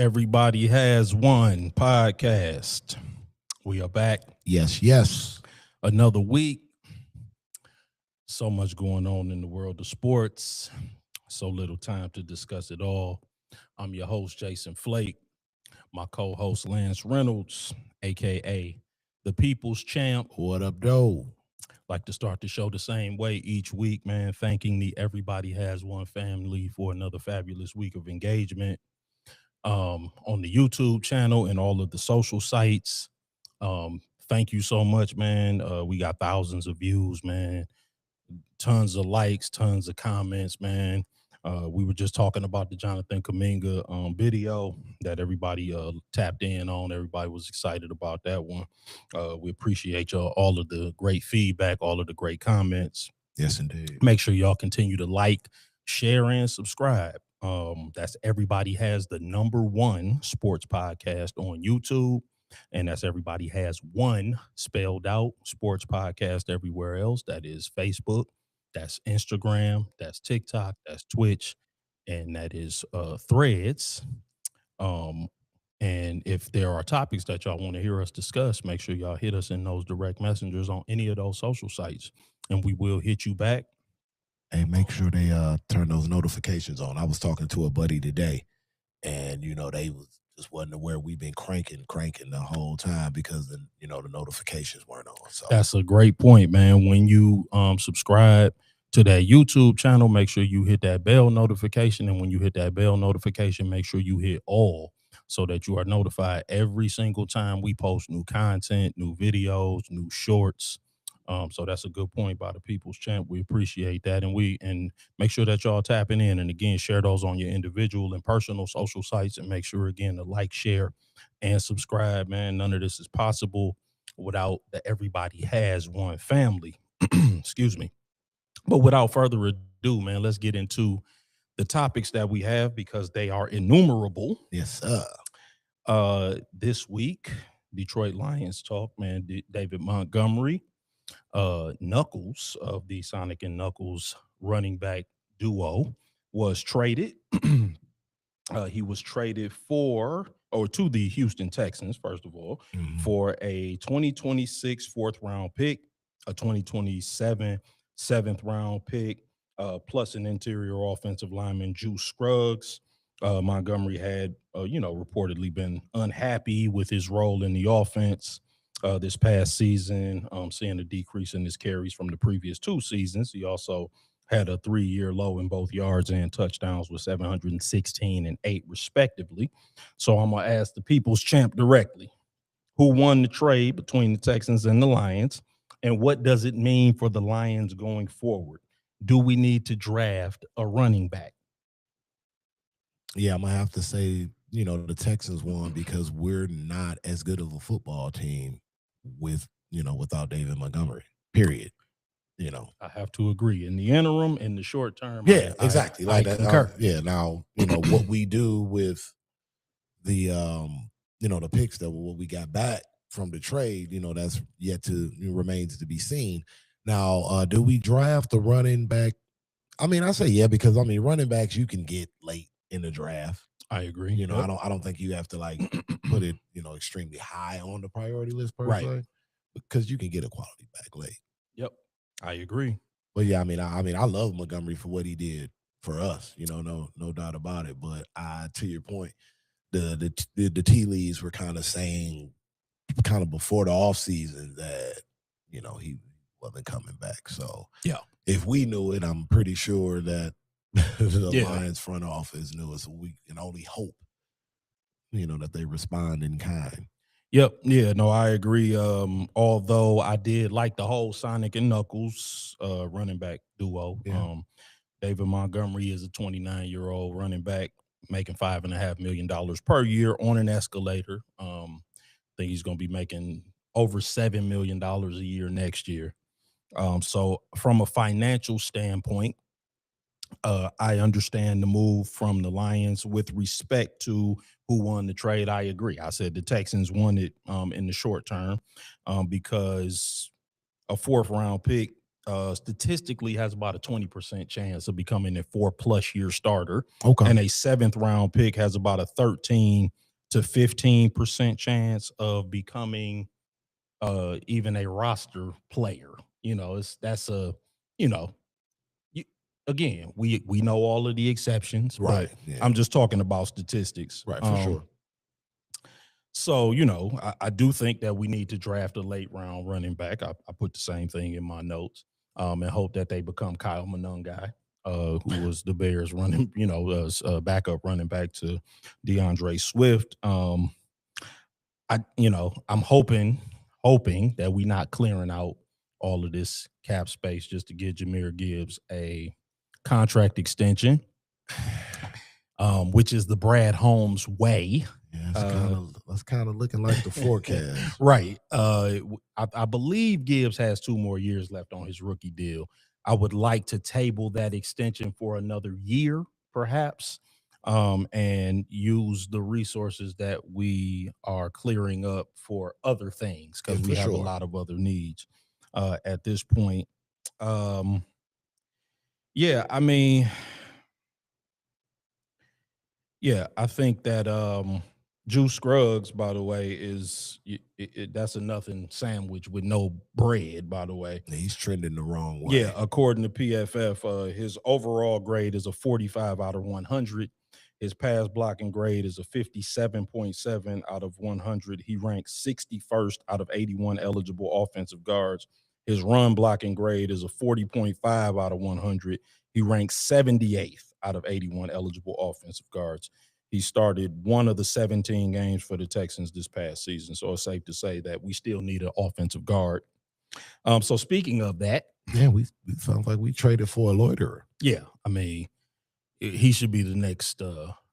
Everybody has one podcast. We are back. Yes. Another week. So much going on in the world of sports. So little time to discuss it all. I'm your host, Jason Flake. My co-host, Lance Reynolds, a.k.a. the People's Champ. What up, though? Like to start the show the same way each week, man. Thanking the Everybody Has One family for another fabulous week of engagement on the YouTube channel and all of the social sites. Thank you so much, man. We got thousands of views, man. Tons of likes, tons of comments, man. We were just talking about the Jonathan Kuminga video that everybody tapped in on. Everybody was excited about that one. We appreciate y'all, all of the great feedback, all of the great comments. Yes, indeed. Make sure y'all continue to like, share, and subscribe. That's Everybody Has the #1 sports podcast on YouTube. And that's Everybody Has One spelled out sports podcast everywhere else. That is Facebook, that's Instagram, that's TikTok, that's Twitch, and that is Threads. And if there are topics that y'all want to hear us discuss, make sure y'all hit us in those direct messengers on any of those social sites, and we will hit you back. Hey, make sure they turn those notifications on. I was talking to a buddy today, and they just wasn't aware we've been cranking the whole time because the notifications weren't on. So that's a great point, man. When you subscribe to that YouTube channel, make sure you hit that bell notification, and when you hit that bell notification, make sure you hit all so that you are notified every single time we post new content, new videos, new shorts. So that's a good point by the People's Champ. We appreciate that. And make sure that y'all tapping in. And again, share those on your individual and personal social sites, and make sure again to like, share, and subscribe, man. None of this is possible without the Everybody Has One family. Excuse me. But without further ado, man, let's get into the topics that we have because they are innumerable. Yes, sir. This week, Detroit Lions talk, man. David Montgomery, Knuckles of the Sonic and Knuckles running back duo, was traded. He was traded to the Houston Texans, first of all, for a 2026 fourth-round pick, a 2027 seventh-round pick, plus an interior offensive lineman, Juice Scruggs. Montgomery had, reportedly been unhappy with his role in the offense this past season, seeing a decrease in his carries from the previous 2 seasons. He also had a 3-year low in both yards and touchdowns with 716 and 8 respectively. So I'm going to ask the People's Champ directly, who won the trade between the Texans and the Lions, and what does it mean for the Lions going forward? Do we need to draft a running back? Yeah, I'm going to have to say, the Texans won because we're not as good of a football team without David Montgomery, period. I have to agree. In the interim, in the short term, yeah, exactly. I concur. Now, what we do with the the picks that what we got back from the trade, that's yet to remains to be seen. Now, do we draft the running back? I mean, I say yeah, because running backs you can get late in the draft. I agree. Yep. I don't think you have to put it, extremely high on the priority list per se, because you can get a quality back late. Yep, I agree. But yeah, I love Montgomery for what he did for us. No doubt about it. But to your point, the tea leaves were kind of saying, kind of before the offseason that he wasn't coming back. So yeah, if we knew it, I'm pretty sure that the Lions front office knew it. So we can only hope, that they respond in kind. Yep. Yeah, no, I agree. Although I did like the whole Sonic and Knuckles running back duo. Yeah. David Montgomery is a 29-year-old running back making $5.5 million per year on an escalator. I think he's going to be making over $7 million a year next year. So from a financial standpoint, I understand the move from the Lions with respect to who won the trade. I agree. I said the Texans won it in the short term because a 4th-round pick statistically has about a 20% chance of becoming a 4+ year starter. Okay. And a 7th round pick has about a 13 to 15% chance of becoming even a roster player. That's a, you know, you, again, we know all of the exceptions, Right. but Yeah. I'm just talking about statistics. Right. For sure. So, I do think that we need to draft a late round running back. I put the same thing in my notes, and hope that they become Kyle Monangai, who was the Bears running, backup running back to DeAndre Swift. I'm hoping that we not clearing out all of this cap space just to get Jahmyr Gibbs a contract extension, which is the Brad Holmes way. Yeah, that's kind of looking like the forecast. Right. I believe Gibbs has 2 more years left on his rookie deal. I would like to table that extension for another year, perhaps, and use the resources that we are clearing up for other things, because we have a lot of other needs at this point. Yeah, I mean, yeah, I think that Juice Scruggs, by the way, that's a nothing sandwich with no bread, by the way. He's trending the wrong way. Yeah, according to PFF, his overall grade is a 45 out of 100. His pass blocking grade is a 57.7 out of 100. He ranks 61st out of 81 eligible offensive guards. His run blocking grade is a 40.5 out of 100. He ranks 78th out of 81 eligible offensive guards. He started one of the 17 games for the Texans this past season. So it's safe to say that we still need an offensive guard. So speaking of that, yeah, we sounds like we traded for a loiterer. Yeah, I mean, he should be the next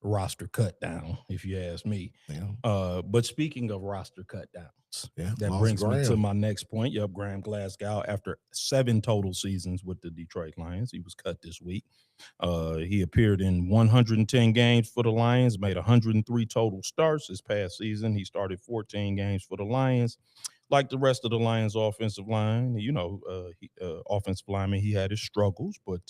roster cut down, if you ask me. Yeah. But speaking of roster cut downs, that lost brings me Graham. to my next point. Yep, Graham Glasgow, after 7 total seasons with the Detroit Lions, he was cut this week. He appeared in 110 games for the Lions, made 103 total starts this past season. He started 14 games for the Lions. Like the rest of the Lions' offensive line, offensive lineman, he had his struggles. But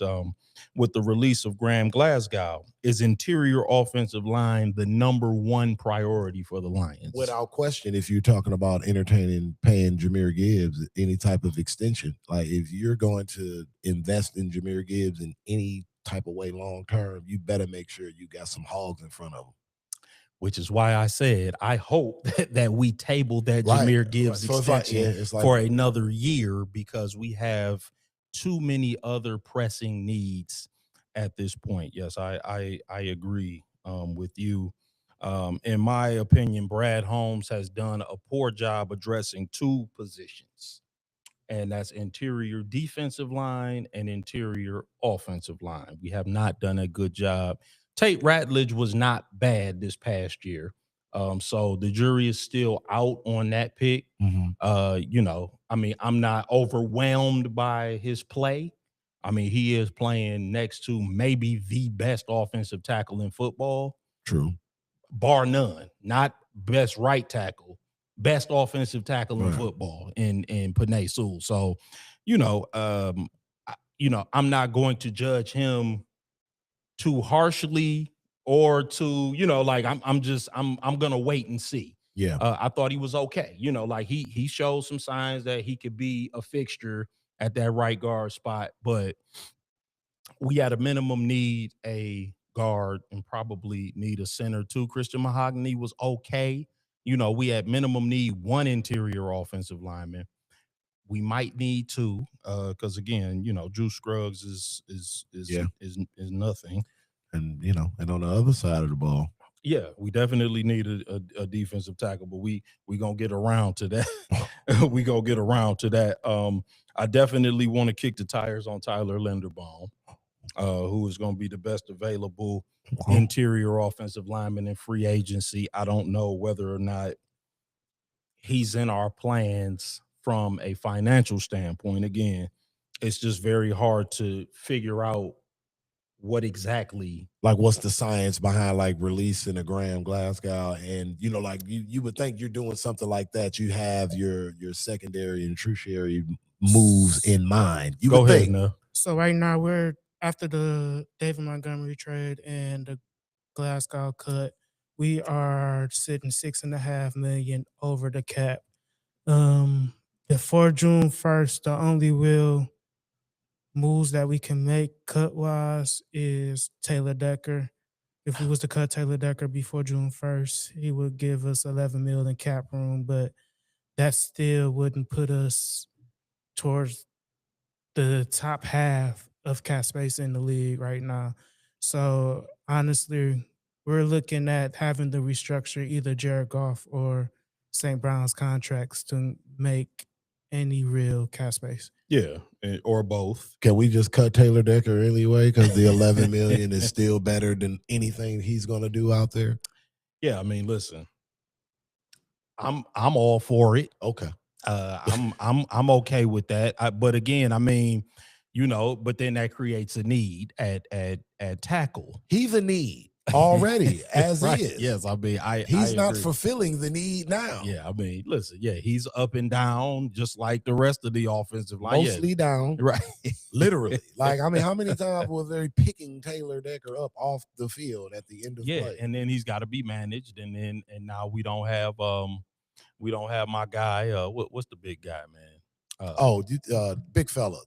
with the release of Graham Glasgow, is interior offensive line the number 1 priority for the Lions? Without question, if you're talking about paying Jahmyr Gibbs any type of extension, like if you're going to invest in Jahmyr Gibbs in any type of way long term, you better make sure you got some hogs in front of him. Which is why I said I hope that we table that Jahmyr Gibbs extension for another year, because we have too many other pressing needs at this point. Yes, I agree with you. In my opinion, Brad Holmes has done a poor job addressing 2 positions, and that's interior defensive line and interior offensive line. We have not done a good job. Tate Ratledge was not bad this past year. So the jury is still out on that pick. I mean, I'm not overwhelmed by his play. I mean, he is playing next to maybe the best offensive tackle in football. True. Bar none. Not best right tackle, best offensive tackle in football in Penei Sewell. So, I'm not going to judge him too harshly, or to, I'm gonna wait and see. Yeah. I thought he was okay. He showed some signs that he could be a fixture at that right guard spot, but we at a minimum need a guard and probably need a center too. Christian Mahogany was okay. We at minimum need 1 interior offensive lineman. We might need 2, because again, Juice Scruggs is nothing. And and on the other side of the ball, yeah, we definitely need a defensive tackle, but we gonna get around to that. We gonna get around to that. I definitely want to kick the tires on Tyler Linderbaum, who is going to be the best available interior offensive lineman in free agency. I don't know whether or not he's in our plans from a financial standpoint. Again, it's just very hard to figure out what exactly, like, what's the science behind like releasing a Graham Glasgow, and like you would think you're doing something like that. You have your secondary and tertiary moves in mind. You Go would ahead, think. now. So right now we're after the David Montgomery trade and the Glasgow cut, we are sitting 6.5 million over the cap. Before June 1st, the only real moves that we can make cut wise is Taylor Decker. If we was to cut Taylor Decker before June 1st, he would give us 11 million cap room, but that still wouldn't put us towards the top half of cap space in the league right now. So honestly, we're looking at having to restructure either Jared Goff or St. Brown's contracts to make any real cap space. Yeah, or both. Can we just cut Taylor Decker anyway? Because the 11 million is still better than anything he's going to do out there. Yeah, I mean, listen, I'm all for it. Okay. I'm okay with that. But again, I mean, but then that creates a need at tackle. He's a need already as Right. is. Yes, I mean, he's I not agree. fulfilling the need now. Yeah, I mean, listen, yeah, he's up and down just like the rest of the offensive line. Mostly down. Right. Literally. Like, I mean, how many times was they picking Taylor Decker up off the field at the end of play? And then he's got to be managed, and now we don't have my guy. What's the big guy, man? Big fella.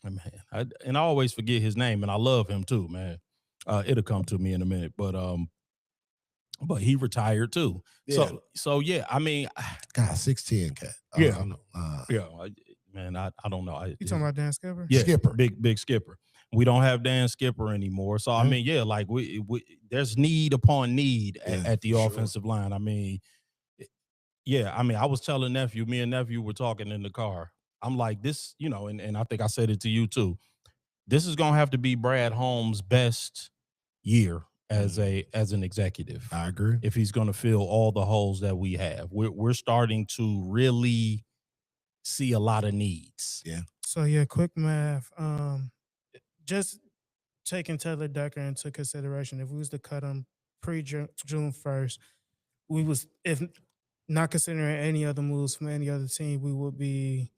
Man, I always forget his name, and I love him too, man. It'll come to me in a minute, but he retired too. Yeah. So yeah, I mean, God, 6'10" cat. Yeah. Man, I don't know. You talking about Dan Skipper? Yeah, Skipper. big Skipper. We don't have Dan Skipper anymore. So I mean, yeah, like we there's need upon need at the offensive line. I mean, yeah, I mean, I was telling me and nephew were talking in the car. I'm like, this, and I think I said it to you too. This is gonna have to be Brad Holmes' best year as an executive. I agree. If he's gonna fill all the holes that we have, we're starting to really see a lot of needs. Yeah. So yeah, quick math. Just taking Taylor Decker into consideration, if we was to cut him pre-June 1st, we was, if not considering any other moves from any other team, we would be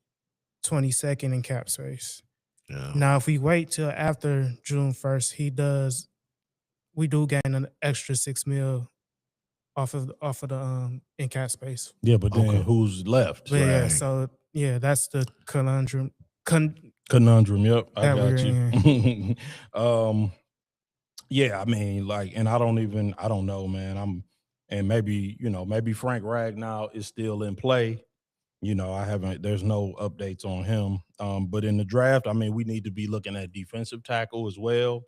22nd in cap space. Yeah. Now, if we wait till after June 1st, we do gain an extra 6 mil off of the in cap space. Yeah, but then who's left? But yeah, so yeah, that's the conundrum. Conundrum. Yep, I that got we're you. Yeah, I mean, like, and I don't know, man. Maybe Frank Ragnow is still in play. There's no updates on him. But in the draft, I mean, we need to be looking at defensive tackle as well.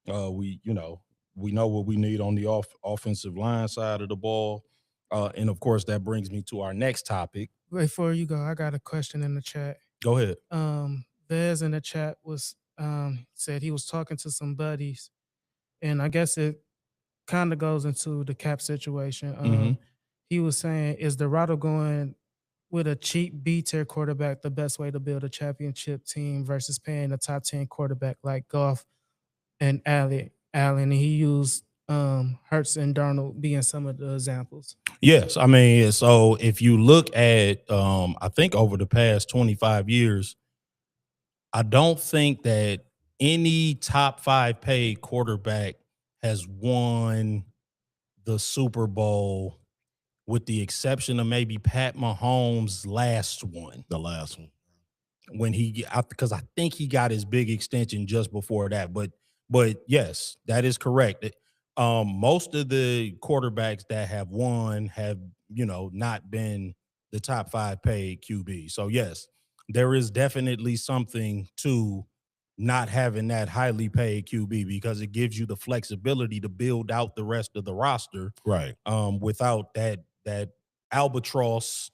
We know what we need on the offensive line side of the ball. And of course, that brings me to our next topic. Before you go, I got a question in the chat. Go ahead. Vez in the chat said he was talking to some buddies, and I guess it kind of goes into the cap situation. He was saying, is Dorado going with a cheap B-tier quarterback the best way to build a championship team versus paying a top 10 quarterback like Goff and Allen? And he used Hurts and Darnold being some of the examples. Yes, I mean, so if you look at, I think over the past 25 years, I don't think that any top 5 paid quarterback has won the Super Bowl, with the exception of maybe Pat Mahomes' last one. The last one. When because I think he got his big extension just before that. But yes, that is correct. Most of the quarterbacks that have won have, not been the top 5 paid QB. So yes, there is definitely something to not having that highly paid QB, because it gives you the flexibility to build out the rest of the roster, right? Without that albatross,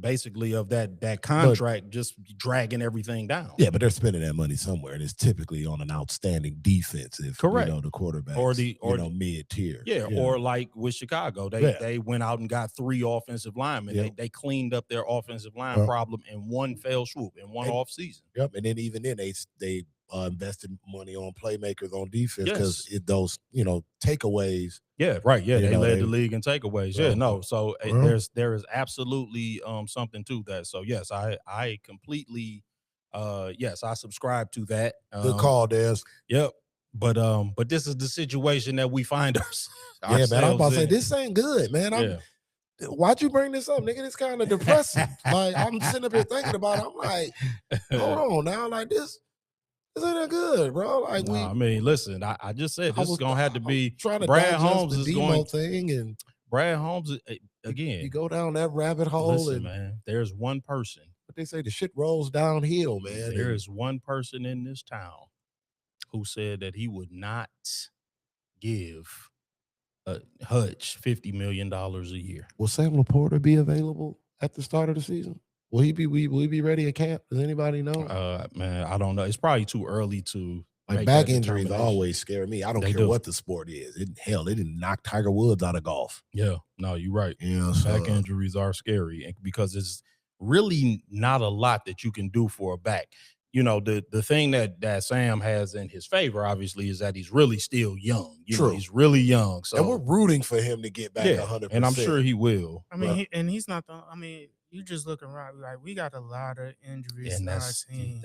basically of that contract just dragging everything down. Yeah, but they're spending that money somewhere, and it's typically on an outstanding defensive. Correct. The quarterback or mid tier. Yeah, or like with Chicago, they went out and got 3 offensive linemen. Yep. They cleaned up their offensive line problem in one fell swoop in one offseason. Yep, and then even then they invested money on playmakers on defense because Yes. those takeaways. Yeah, right. Yeah, they led the they league in takeaways. Yeah, no. So well, there is absolutely something to that. So yes, I completely yes, I subscribe to that. Good call, Des. Yep. But this is the situation that we find Yeah, man. I'm about to say in. this ain't good, man. Yeah. Why'd you bring this up, nigga? It's kind of depressing. Like I'm sitting up here thinking about it. I'm like, hold on now, like this ain't good, bro. Like No, I mean, listen, I just said this is gonna have to be trying to Brad digest Holmes the is Demo going thing, and Brad Holmes again. you go down that rabbit hole. Listen, and man, there's one person. But they say the shit rolls downhill, man. There is one person in this town who said that he would not give Hutch $50 million a year. Will Sam Laporta be available at the start of the season? Will he be ready at camp? Does anybody know? Man, I don't know. It's probably too early to like back injuries always scare me. I don't care what the sport is. Hell, they didn't knock Tiger Woods out of golf. Yeah, no, you're right. Yeah, back injuries are scary because it's really not a lot that you can do for a back. You know, the thing that Sam has in his favor, obviously, is that he's really still young. You know, he's really young. So and we're rooting for him to get back 100%. And I'm sure he will. I mean, he's not the. I mean, you just looking around like we got a lot of injuries in our team.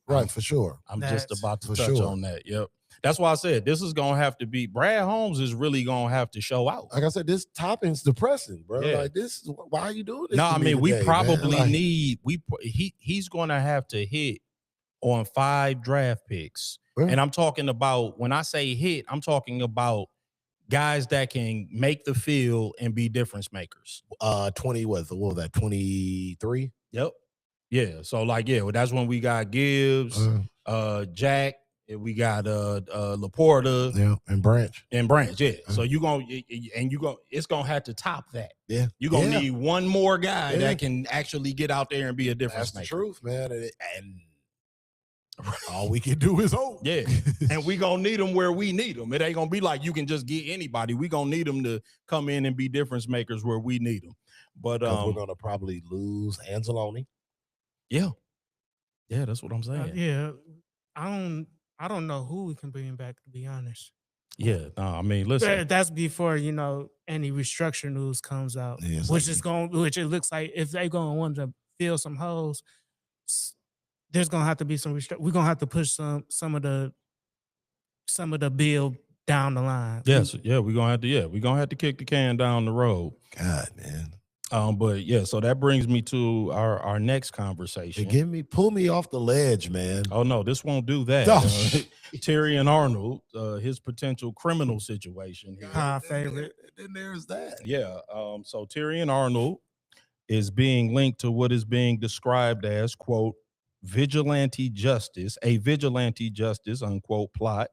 Right, for sure. I'm just about to touch on that. Yep. That's why I said this is gonna have to be Brad Holmes is really gonna have to show out. Like I said, this topping's depressing, bro. Yeah. Like this is why are you doing this? No, I mean, we probably need he's gonna have to hit on 5 draft picks. Right. And I'm talking about when I say hit, I'm talking about guys that can make the field and be difference makers. 20 what was that? 23? Yep. Yeah. So well, that's when we got Gibbs, Jack, and we got Laporta. Yeah, and Branch. Yeah. So it's gonna have to top that. Yeah. You're gonna need one more guy that can actually get out there and be a difference maker. That's the truth, man. And all we can do is hope. Yeah. And we gonna need them where we need them. It ain't gonna be like you can just get anybody. We gonna need them to come in and be difference makers where we need them. But we're gonna probably lose Anzalone. Yeah. Yeah, that's what I'm saying. I don't know who we can bring back, to be honest. Yeah, no, I mean, listen. That's before, any restructure news comes out, which it looks like if they're going to want to fill some holes, there's going to have to be some we're going to have to push some of the bill down the line. Yes, we're going to have to kick the can down the road. God, man. But so that brings me to our next conversation. Pull me off the ledge, man. Oh no, this won't do that. Terrion Arnold, his potential criminal situation. Favorite. Then there's that. Yeah. So Terrion Arnold is being linked to what is being described as, quote, a vigilante justice, unquote, plot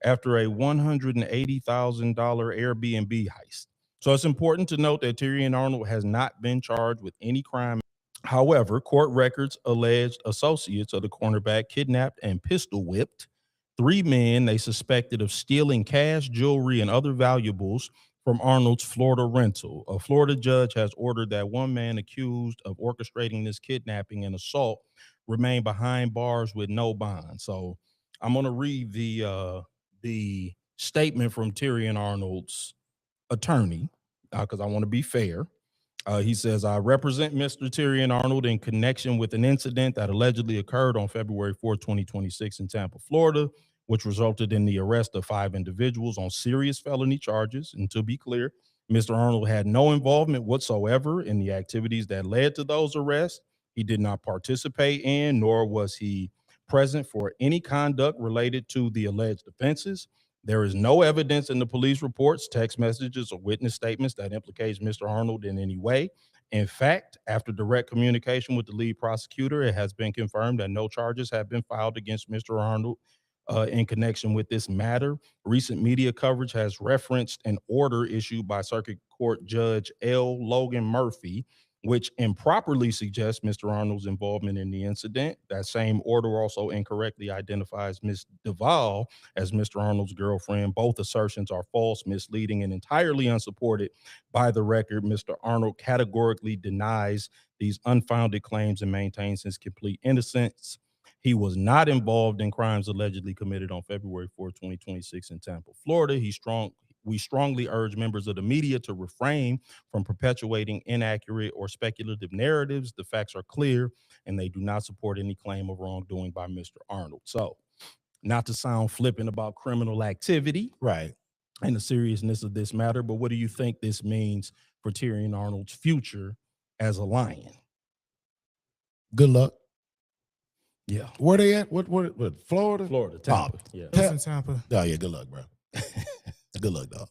after a $180,000 Airbnb heist. So it's important to note that Terrion Arnold has not been charged with any crime. However, court records alleged associates of the cornerback kidnapped and pistol whipped 3 men they suspected of stealing cash, jewelry, and other valuables from Arnold's Florida rental. A Florida judge has ordered that one man accused of orchestrating this kidnapping and assault remain behind bars with no bond. So I'm going to read the statement from Terrion Arnold's attorney because I want to be fair. He says, I represent Mr. Terrion Arnold in connection with an incident that allegedly occurred on February 4, 2026 in Tampa, Florida, which resulted in the arrest of 5 individuals on serious felony charges. And to be clear, Mr. Arnold had no involvement whatsoever in the activities that led to those arrests. He did not participate in, nor was he present for any conduct related to the alleged offenses. There is no evidence in the police reports, text messages, or witness statements that implicates Mr. Arnold in any way. In fact, after direct communication with the lead prosecutor, it has been confirmed that no charges have been filed against Mr. Arnold in connection with this matter. Recent media coverage has referenced an order issued by Circuit Court Judge L. Logan Murphy, which improperly suggests Mr. Arnold's involvement in the incident. That same order also incorrectly identifies Ms. Duvall as Mr. Arnold's girlfriend. Both assertions are false, misleading, and entirely unsupported by the record. Mr. Arnold categorically denies these unfounded claims and maintains his complete innocence. He was not involved in crimes allegedly committed on February 4, 2026 in Tampa, Florida. We strongly urge members of the media to refrain from perpetuating inaccurate or speculative narratives. The facts are clear, and they do not support any claim of wrongdoing by Mr. Arnold. So, not to sound flippant about criminal activity Right. and the seriousness of this matter, but what do you think this means for Terrion Arnold's future as a Lion? Good luck. Yeah. Where they at? What Florida? Florida, Tampa. Yeah. It's in Tampa. Oh, yeah, good luck, bro. Good luck, dog.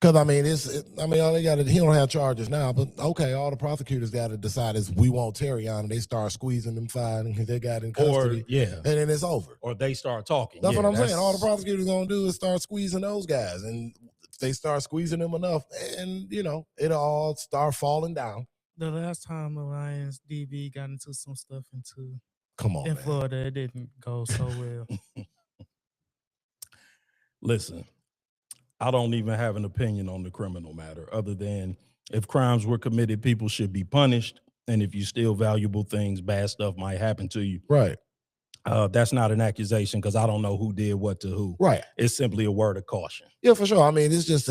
Because, I mean, all they got he don't have charges now, but okay, all the prosecutors got to decide is we want Terrion, and they start squeezing them fine, and they got in custody, and then it's over. Or they start talking. That's what I'm saying. All the prosecutors going to do is start squeezing those guys, and if they start squeezing them enough, and, it'll all start falling down. The last time the Lions DB got into some stuff Come on, in man. Florida, it didn't go so well. Listen, I don't even have an opinion on the criminal matter other than if crimes were committed, people should be punished. And if you steal valuable things, bad stuff might happen to you. Right. That's not an accusation because I don't know who did what to who. Right. It's simply a word of caution. Yeah, for sure. I mean, it's just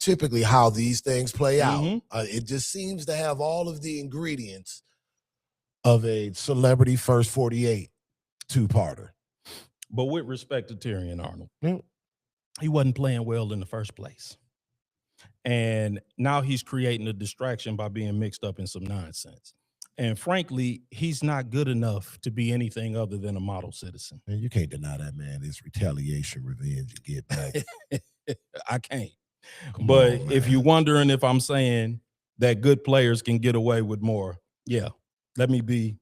typically how these things play out. Mm-hmm. It just seems to have all of the ingredients of a celebrity first 48 two-parter. But with respect to Terrion Arnold, Yeah. he wasn't playing well in the first place. And now he's creating a distraction by being mixed up in some nonsense. And frankly, he's not good enough to be anything other than a model citizen. Man, you can't deny that, man. It's retaliation, revenge, and get back. I can't. Come but on, if man. you're wondering if I'm saying that good players can get away with more, yeah, let me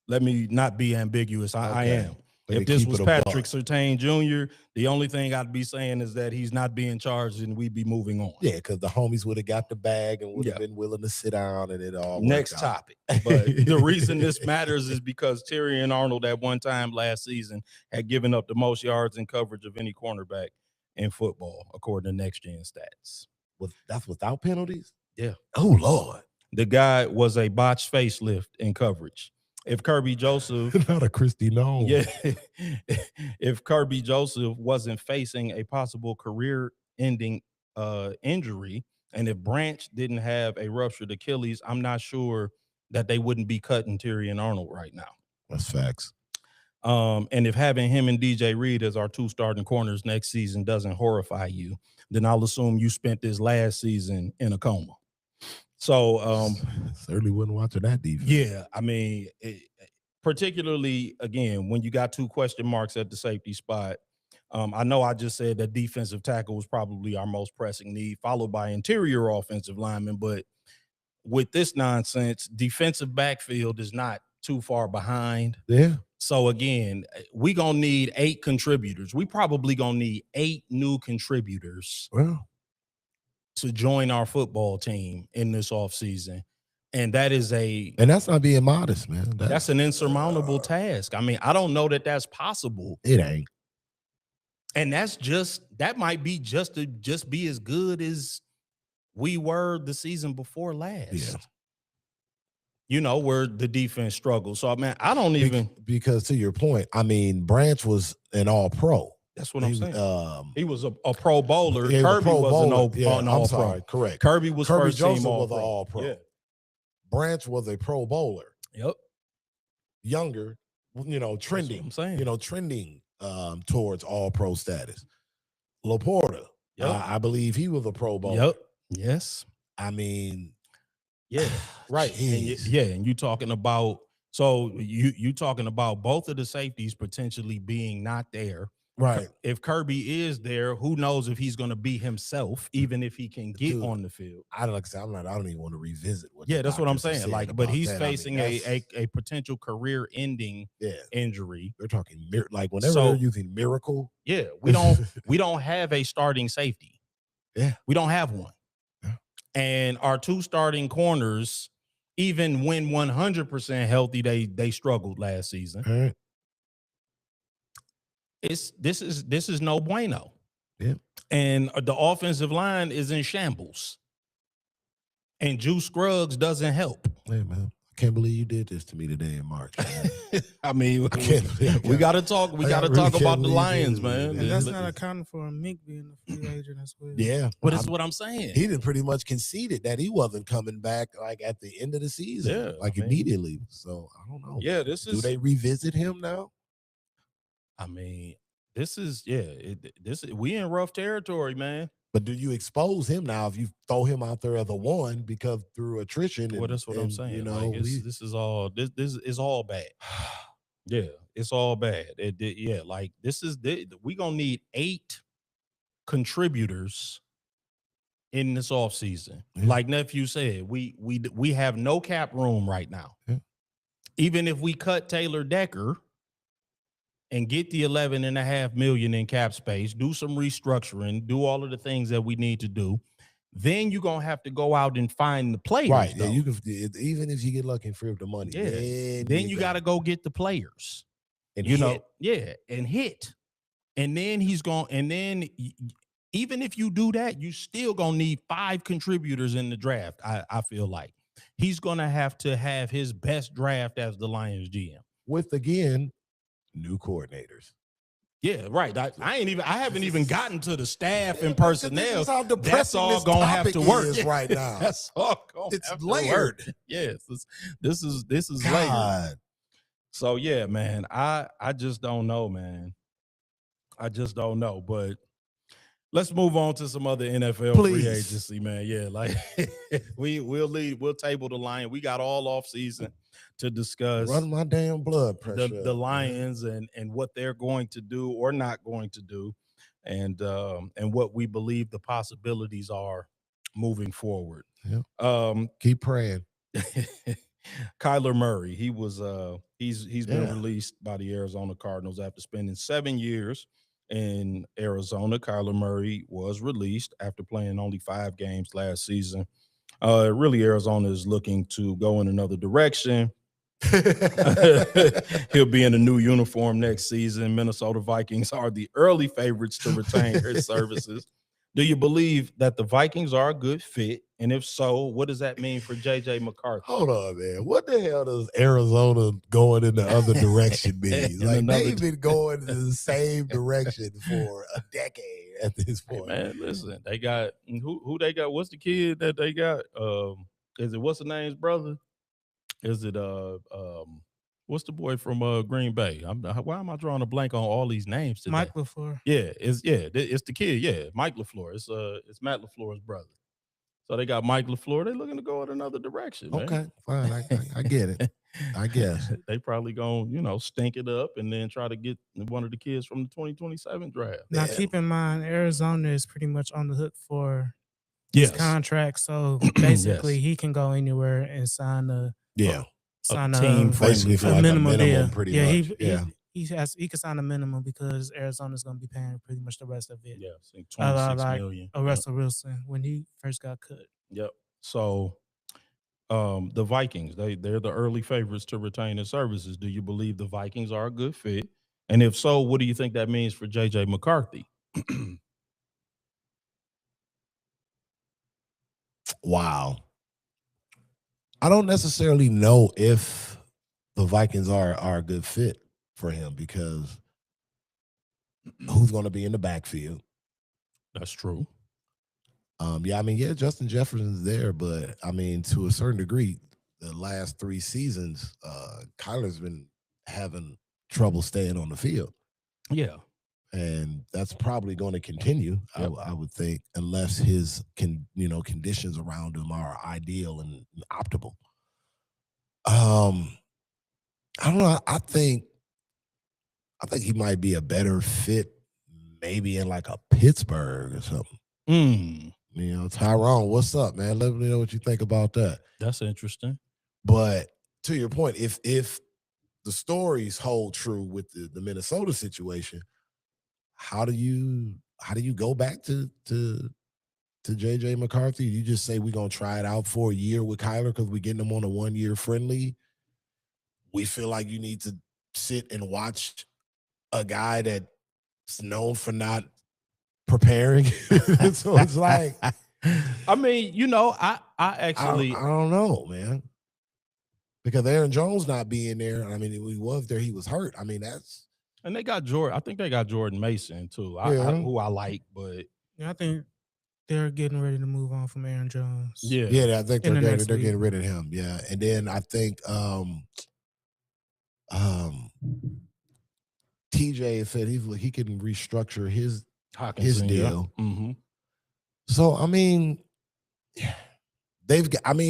not be ambiguous. I am. If this was Patrick Surtain Jr., the only thing I'd be saying is that he's not being charged and we'd be moving on. Yeah, because the homies would have got the bag and would have been willing to sit down and it all Next topic. But the reason this matters is because Terrion Arnold at one time last season had given up the most yards in coverage of any cornerback in football, according to Next Gen Stats. That's without penalties? Yeah. Oh, Lord. The guy was a botched facelift in coverage. If Kirby Joseph, not a Christy Nolan. Yeah, if Kirby Joseph wasn't facing a possible career-ending injury, and if Branch didn't have a ruptured Achilles, I'm not sure that they wouldn't be cutting Terrion Arnold right now. That's facts. And if having him and DJ Reed as our two starting corners next season doesn't horrify you, then I'll assume you spent this last season in a coma. So certainly wouldn't watch that defense. Yeah, I mean, particularly again when you got two question marks at the safety spot. I know I just said that defensive tackle was probably our most pressing need, followed by interior offensive linemen. But with this nonsense, defensive backfield is not too far behind. Yeah. So again, we gonna need 8 contributors. We probably gonna need 8 new contributors. Well, to join our football team in this offseason. And that's not being modest, man. That's an insurmountable task. I mean, I don't know that that's possible. It ain't. And that might be just be as good as we were the season before last. Yeah. Where the defense struggled. So, man, I don't even. Because to your point, I mean, Branch was an all-pro. That's what I'm saying. He was a pro bowler. Kirby was an all-pro. Correct. Kirby was first Joseph team was an all-pro. all-pro. Yeah. Branch was a pro bowler. Yep. Younger, trending. I'm saying. Trending towards all-pro status. Laporta, I believe he was a pro bowler. Yep. Yes. I mean, yeah. Right. And you talking about you talking about both of the safeties potentially being not there. Right. If Kirby is there, who knows if he's going to be himself, even if he can get on the field. I don't even want to revisit what. Yeah, that's what I'm saying. But he's facing a potential career-ending injury. They're talking whenever they're using miracle. Yeah, we don't have a starting safety. Yeah, we don't have one. Yeah. And our 2 starting corners, even when 100% healthy, they struggled last season. All right. This is no bueno. Yeah. And the offensive line is in shambles. And Juice Scruggs doesn't help. Hey, man. can't believe you did this to me today in March. I mean, we got to talk. We got to talk about the Lions, man. And that's not accounting for a Mink being a free agent as well. Yeah, but it's what I'm saying. He did pretty much conceded that he wasn't coming back like at the end of the season, immediately. So I don't know. Yeah, do they revisit him now? I mean, we in rough territory, man. But do you expose him now if you throw him out there as a one because through attrition? Well, that's what I'm saying. You know, like this is all bad. Yeah, it's all bad. Like we gonna need 8 contributors in this offseason. Yeah. Like nephew said, we have no cap room right now. Yeah. Even if we cut Taylor Decker and get the $11.5 million in cap space, do some restructuring, do all of the things that we need to do, then you're gonna have to go out and find the players. Right. Though. Yeah, you can, even if you get lucky and free up the money. Yeah. Then you got to go get the players. And and hit. And then even if you do that, you still gonna need 5 contributors in the draft. I feel like he's gonna have to have his best draft as the Lions GM. With again, new coordinators. Yeah, right. I haven't even gotten to the staff and personnel. This is how depressing that's all this gonna have to work right now. That's all gonna it's have layered. To work. Yes, this is God. layered. So yeah, man, I just don't know, man. I just don't know. But let's move on to some other NFL free agency, man. Yeah, like we'll table the line. We got all off season to discuss. Run my damn blood pressure. The Lions and what they're going to do or not going to do, and what we believe the possibilities are moving forward. Yeah. Keep praying. Kyler Murray, he's been released by the Arizona Cardinals after spending 7 years in Arizona. Kyler Murray was released after playing only 5 games last season. Really, Arizona is looking to go in another direction. He'll be in a new uniform next season. Minnesota Vikings are the early favorites to retain his services. Do you believe that the Vikings are a good fit? And if so, what does that mean for J.J. McCarthy? Hold on, man. What the hell does Arizona going in the other direction mean? Like they've been going in the same direction for a decade at this point. Hey, man, listen, they got who they got? What's the kid that they got? Is it what's the name's brother? Is it what's the boy from Green Bay? Why am I drawing a blank on all these names today? Mike LaFleur. Yeah, it's the kid. Yeah, Mike LaFleur. It's Matt LaFleur's brother. So they got Mike LaFleur. They're looking to go in another direction. Man. Okay, fine. I get it. I guess they probably gonna stink it up and then try to get one of the kids from the 2027 draft. Now keep in mind, Arizona is pretty much on the hook for his contract. So basically, he can go anywhere and sign a team basically for like minimum deal. Pretty much. He can sign a minimum because Arizona's going to be paying pretty much the rest of it. Yeah, $26 million. Russell Wilson when he first got cut. Yep. So the Vikings, they're the early favorites to retain his services. Do you believe the Vikings are a good fit? And if so, what do you think that means for J.J. McCarthy? Wow. I don't necessarily know if the Vikings are a good fit for him because who's going to be in the backfield? That's true. Justin Jefferson's there, but to a certain degree, the last 3 seasons, Kyler's been having trouble staying on the field. Yeah. And that's probably going to continue, yep. I would think, unless his conditions around him are ideal and optimal. I don't know. I think he might be a better fit, maybe in like a Pittsburgh or something. Tyrone, what's up, man? Let me know what you think about that. That's interesting. But to your point, if the stories hold true with the Minnesota situation, how do you go back to J.J. McCarthy? You just say we're gonna try it out for a year with Kyler because we're getting him on a 1-year friendly. We feel like you need to sit and watch a guy that's known for not preparing. So it's like, I actually, I don't know, man. because Aaron Jones not being there. I mean, he was there. He was hurt. I mean, that's And they got Jordan. I think they got Jordan Mason too. Yeah. Who I like, but Yeah, I think they're getting ready to move on from Aaron Jones. yeah. I think In the they're next getting week. rid of him. Yeah, and then I think TJ said he can restructure his Hawkinson, deal. Yeah. Mm-hmm. So I mean,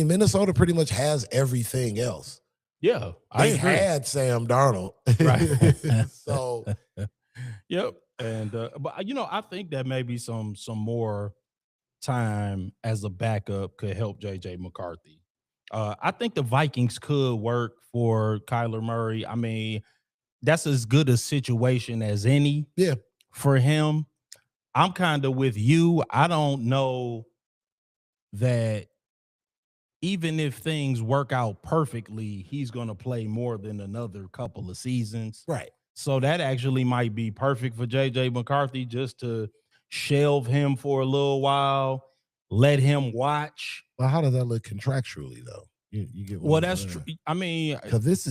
Minnesota pretty much has everything else. Yeah, They had Sam Darnold, right? So, yep. And but I think that maybe some more time as a backup could help JJ McCarthy. I think the Vikings could work for Kyler Murray. I mean, that's as good a situation as any. Yeah. For him. I'm kind of with you. I don't know that even if things work out perfectly, he's going to play more than another couple of seasons. Right. So that actually might be perfect for JJ McCarthy, just to shelve him for a little while, let him watch. Well, how does that look contractually though? You get well, that's true. I mean, because this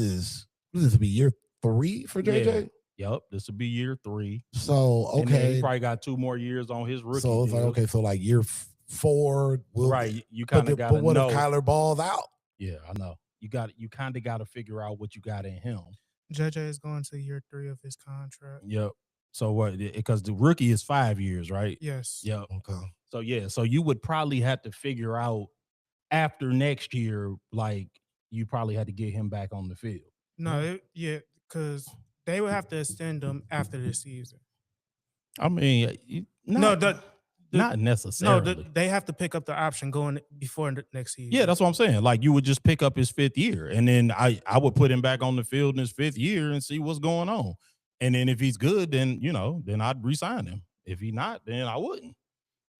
will be year 3 for JJ. Yeah, yep, this will be year 3. So okay, and then he probably got 2 more years on his rookie. So it's like deal. so like year 4 will right. You kind of got to know. But what if Kyler balls out? Yeah, I know. You kind of got to figure out what you got in him. JJ is going to year 3 of his contract. Yep. So what? Because the rookie is 5 years, right? Yes. Yep. Okay. So yeah. So you would probably have to figure out after next year, like you probably had to get him back on the field. No, because they would have to extend him after this season. I mean, not necessarily. No, they have to pick up the option going before the next season. Yeah, that's what I'm saying. Like you would just pick up his 5th year, and then I would put him back on the field in his 5th year and see what's going on. And then if he's good, then then I'd re-sign him. If he's not, then I wouldn't.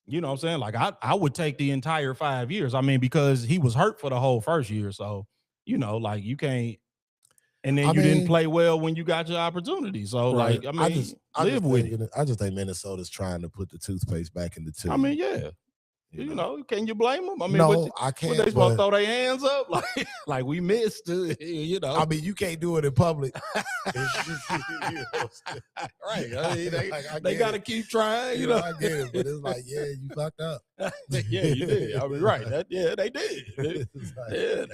You know what I'm saying? Like I would take the entire 5 years. I mean, because he was hurt for the whole first year, so like you can't. And then you didn't play well when you got your opportunity. So right. like I mean, live with it. I just think Minnesota's trying to put the toothpaste back in the tube. I mean, yeah. Can you blame them? I mean, no, I can't. They supposed to throw their hands up like we missed? I mean, you can't do it in public. Right. I mean, they got to keep trying. I get it, but it's like, yeah, you fucked up. Yeah, you did. I mean, right. They did.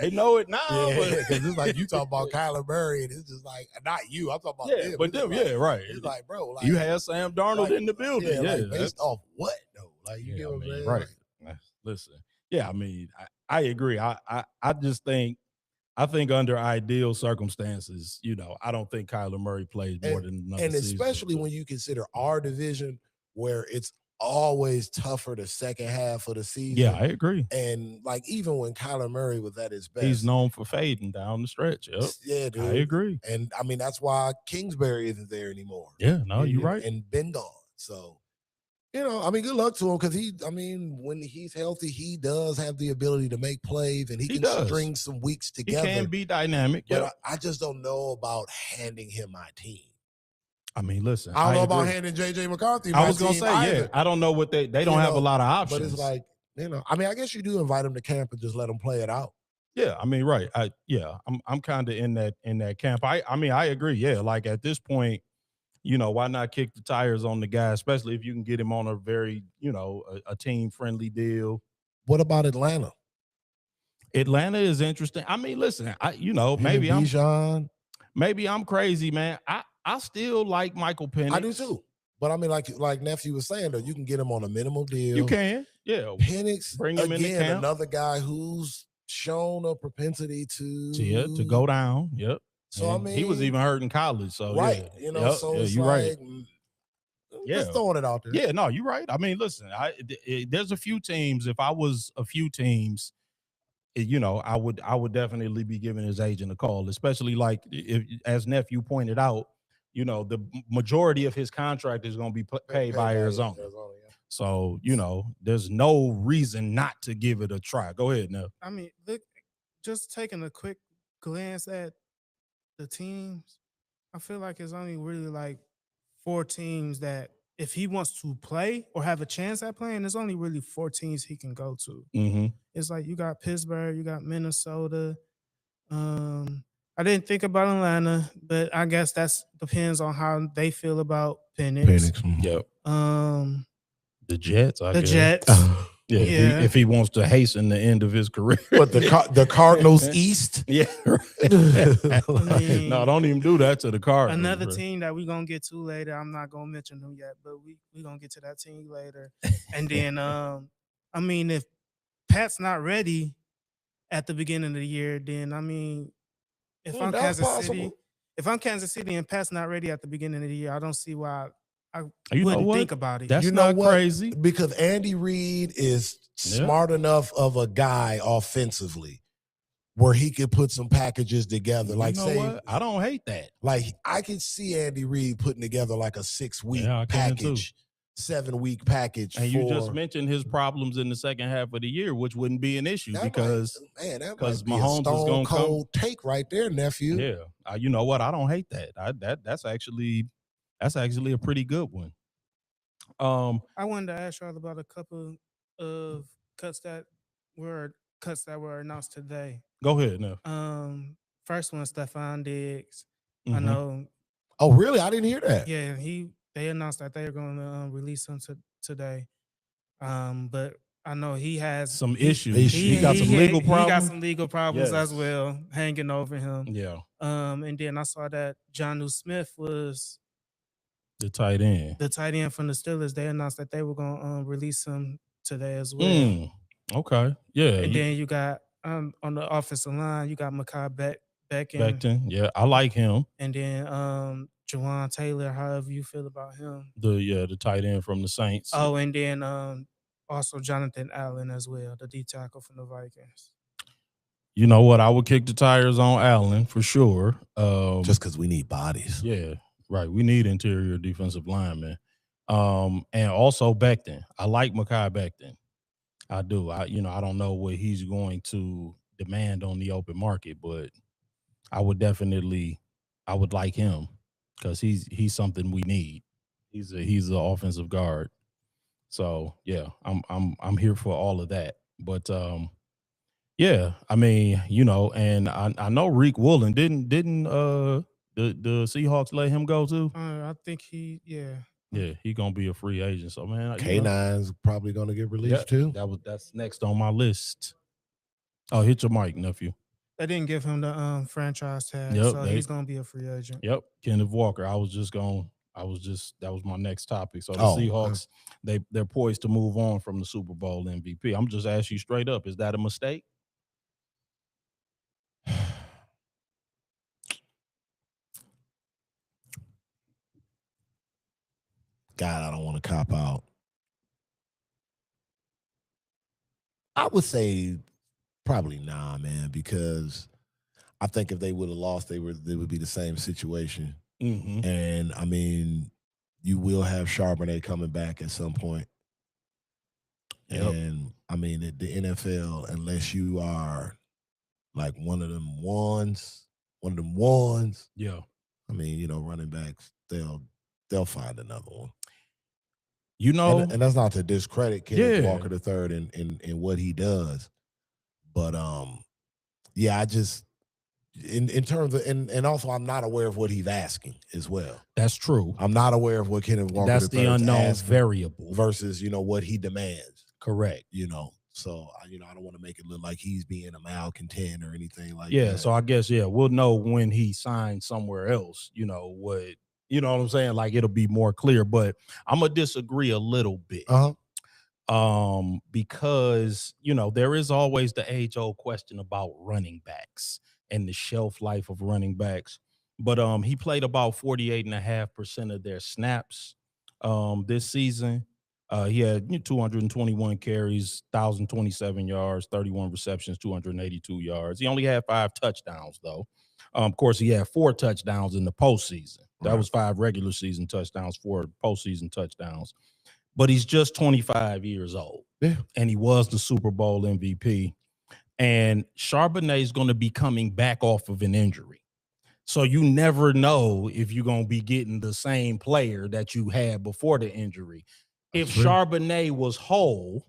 They know it now. Yeah, because it's like you talk about Kyler Murray, and it's just like not you. I'm talking about them. But them, right. It's like, bro, like you had Sam Darnold in the building. Yeah, based off what though? Like you get what I'm saying? Right. Listen, I mean, I agree. I just think under ideal circumstances, I don't think Kyler Murray plays more than another season. And especially when you consider our division, where it's always tougher the second half of the season. Yeah, I agree. And like even when Kyler Murray was at his best, he's known for fading down the stretch. Yep. Yeah, dude. I agree. And I mean that's why Kingsbury isn't there anymore. Yeah, no, you're right. And been gone. So I mean, good luck to him because when he's healthy, he does have the ability to make plays and he can string some weeks together. He can be dynamic, but I just don't know about handing him my team. I mean, listen, I don't know about handing JJ McCarthy my team. I was gonna say, either. I don't know what they don't have a lot of options. But it's like, I mean, I guess you do invite him to camp and just let him play it out. Yeah, I mean, right. I'm kind of in that camp. I mean, I agree. Yeah, like at this point, why not kick the tires on the guy, especially if you can get him on a very, a team-friendly deal. What about Atlanta? Atlanta is interesting. I mean, listen, maybe I'm crazy, man. I still like Michael Penix. I do too. But I mean, like Nephew was saying, though, you can get him on a minimum deal. You can, yeah. Penix, bring him in the camp. Another guy who's shown a propensity to go down. Yep. So I mean, he was even hurt in college. So right, so it's you're like, right. Just throwing it out there. Yeah, no, you're right. I mean, listen, there's a few teams. If I was a few teams, I would definitely be giving his agent a call, especially like as Nephew pointed out, the majority of his contract is going to be paid by Arizona. So, there's no reason not to give it a try. Go ahead, Nev. I mean, look, just taking a quick glance at the teams, I feel like it's only really like 4 teams that if he wants to play or have a chance at playing, there's only really 4 teams he can go to. Mm-hmm. It's like you got Pittsburgh, you got Minnesota, I didn't think about Atlanta, but I guess that's depends on how they feel about Penix. Penix. Yep. The Jets, I The guess. Jets. Yeah, Yeah. if he wants to hasten the end of his career. What the Cardinals East? Yeah. I mean, No, don't even do that to the Cardinals. another bro. team that we're gonna get to later. I'm not gonna mention them yet, but we gonna get to that team later. And then I mean, if Pat's not ready at the beginning of the year, then I mean, if I'm That's Kansas possible. City, if I'm Kansas City and Pat's not ready at the beginning of the year, I don't see why I You know wouldn't what? think about it. That's You know not what? crazy. Because Andy Reid is smart enough of a guy offensively where he could put some packages together. You Like know say, what? I don't hate that. like I could see Andy Reid putting together like a 6-week Yeah, I can too. package, 7-week package. And for, you just mentioned his problems in the second half of the year, which wouldn't be an issue that because might, that 'cause might be Mahomes a is stone gonna come. cold take right there, nephew. yeah, you know what? I don't hate that. That's actually a pretty good one. I wanted to ask y'all about a couple of cuts that were announced today. Go ahead now. First one, Stephon Diggs. I Mhm. know. Oh, really? I didn't hear that. Yeah, they announced that they are going to release him today. But I know he has Some issues. He got some legal He got problems. some legal problems as Yes. well, hanging over him. Yeah, And then I saw that Jonnu Smith was the tight end. the tight end from the Steelers. They announced that they were going to release him today as well. Okay. Yeah. And then you got on the offensive line, you got Mekhi Becton. Becton. Yeah, I like him. And then Jawan Taylor, however you feel about him. The tight end from the Saints. Oh, and then also Jonathan Allen as well, the D tackle from the Vikings. You know what? I would kick the tires on Allen for sure. Just because we need bodies. Yeah, right. We need interior defensive linemen. And also Becton. I like Mekhi Becton. I do. I don't know what he's going to demand on the open market, but I would like him because he's something we need. He's an offensive guard. So yeah, I'm here for all of that. But yeah, I mean, and I know Reek Woolen didn't the Seahawks let him go too? I think yeah, he gonna be a free agent. So man, K9's probably gonna get released too. That's next on my list. Oh, hit your mic, nephew. They didn't give him the franchise tag, Yep, so he's gonna be a free agent. Yep, Kenneth Walker. That was my next topic. So the Seahawks, they're poised to move on from the Super Bowl MVP. I'm just asking you straight up, is that a mistake? God, I don't want to cop out. I would say probably nah, man, because I think if they would have lost, they would be the same situation. Mm-hmm. And I mean, you will have Charbonnet coming back at some point. Yep. And I mean, the NFL, unless you are like one of them ones. Yeah. I mean, running backs, they'll find another one. And that's not to discredit Kenneth Walker III and what he does, but yeah, I just in terms of and also I'm not aware of what he's asking as well. That's true. I'm not aware of what Kenneth Walker. That's the unknown variable versus what he demands. Correct. So I don't want to make it look like he's being a malcontent or anything like that. Yeah. So I guess we'll know when he signs somewhere else. What. You know what I'm saying? Like it'll be more clear, but I'm gonna disagree a little bit. Because there is always the age-old question about running backs and the shelf life of running backs. But he played about 48.5% of their snaps this season. He had 221 carries, 1,027 yards, 31 receptions, 282 yards. He only had 5 touchdowns though. Of course, he had 4 touchdowns in the postseason. That was 5 regular season touchdowns, 4 postseason touchdowns. But he's just 25 years old. Yeah. And he was the Super Bowl MVP. And Charbonnet is going to be coming back off of an injury. So you never know if you're going to be getting the same player that you had before the injury. If Charbonnet was whole,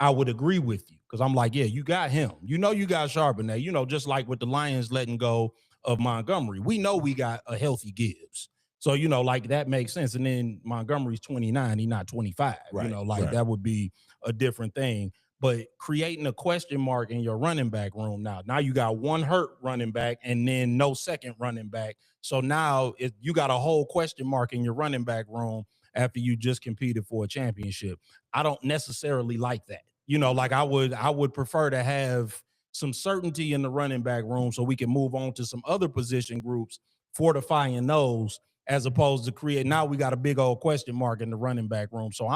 I would agree with you because I'm like, yeah, you got him. You know, you got Charbonnet. You know, just like with the Lions letting go of Montgomery, we know we got a healthy Gibbs. So, you know, like that makes sense. And then Montgomery's 29, he's not 25. You Right, know, like right. that would be a different thing. But creating a question mark in your running back room now you got one hurt running back and then no second running back. So now you got a whole question mark in your running back room after you just competed for a championship. I don't necessarily like that. You know, like I would prefer to have some certainty in the running back room so we can move on to some other position groups, fortifying those as opposed to create. Now we got a big old question mark in the running back room. So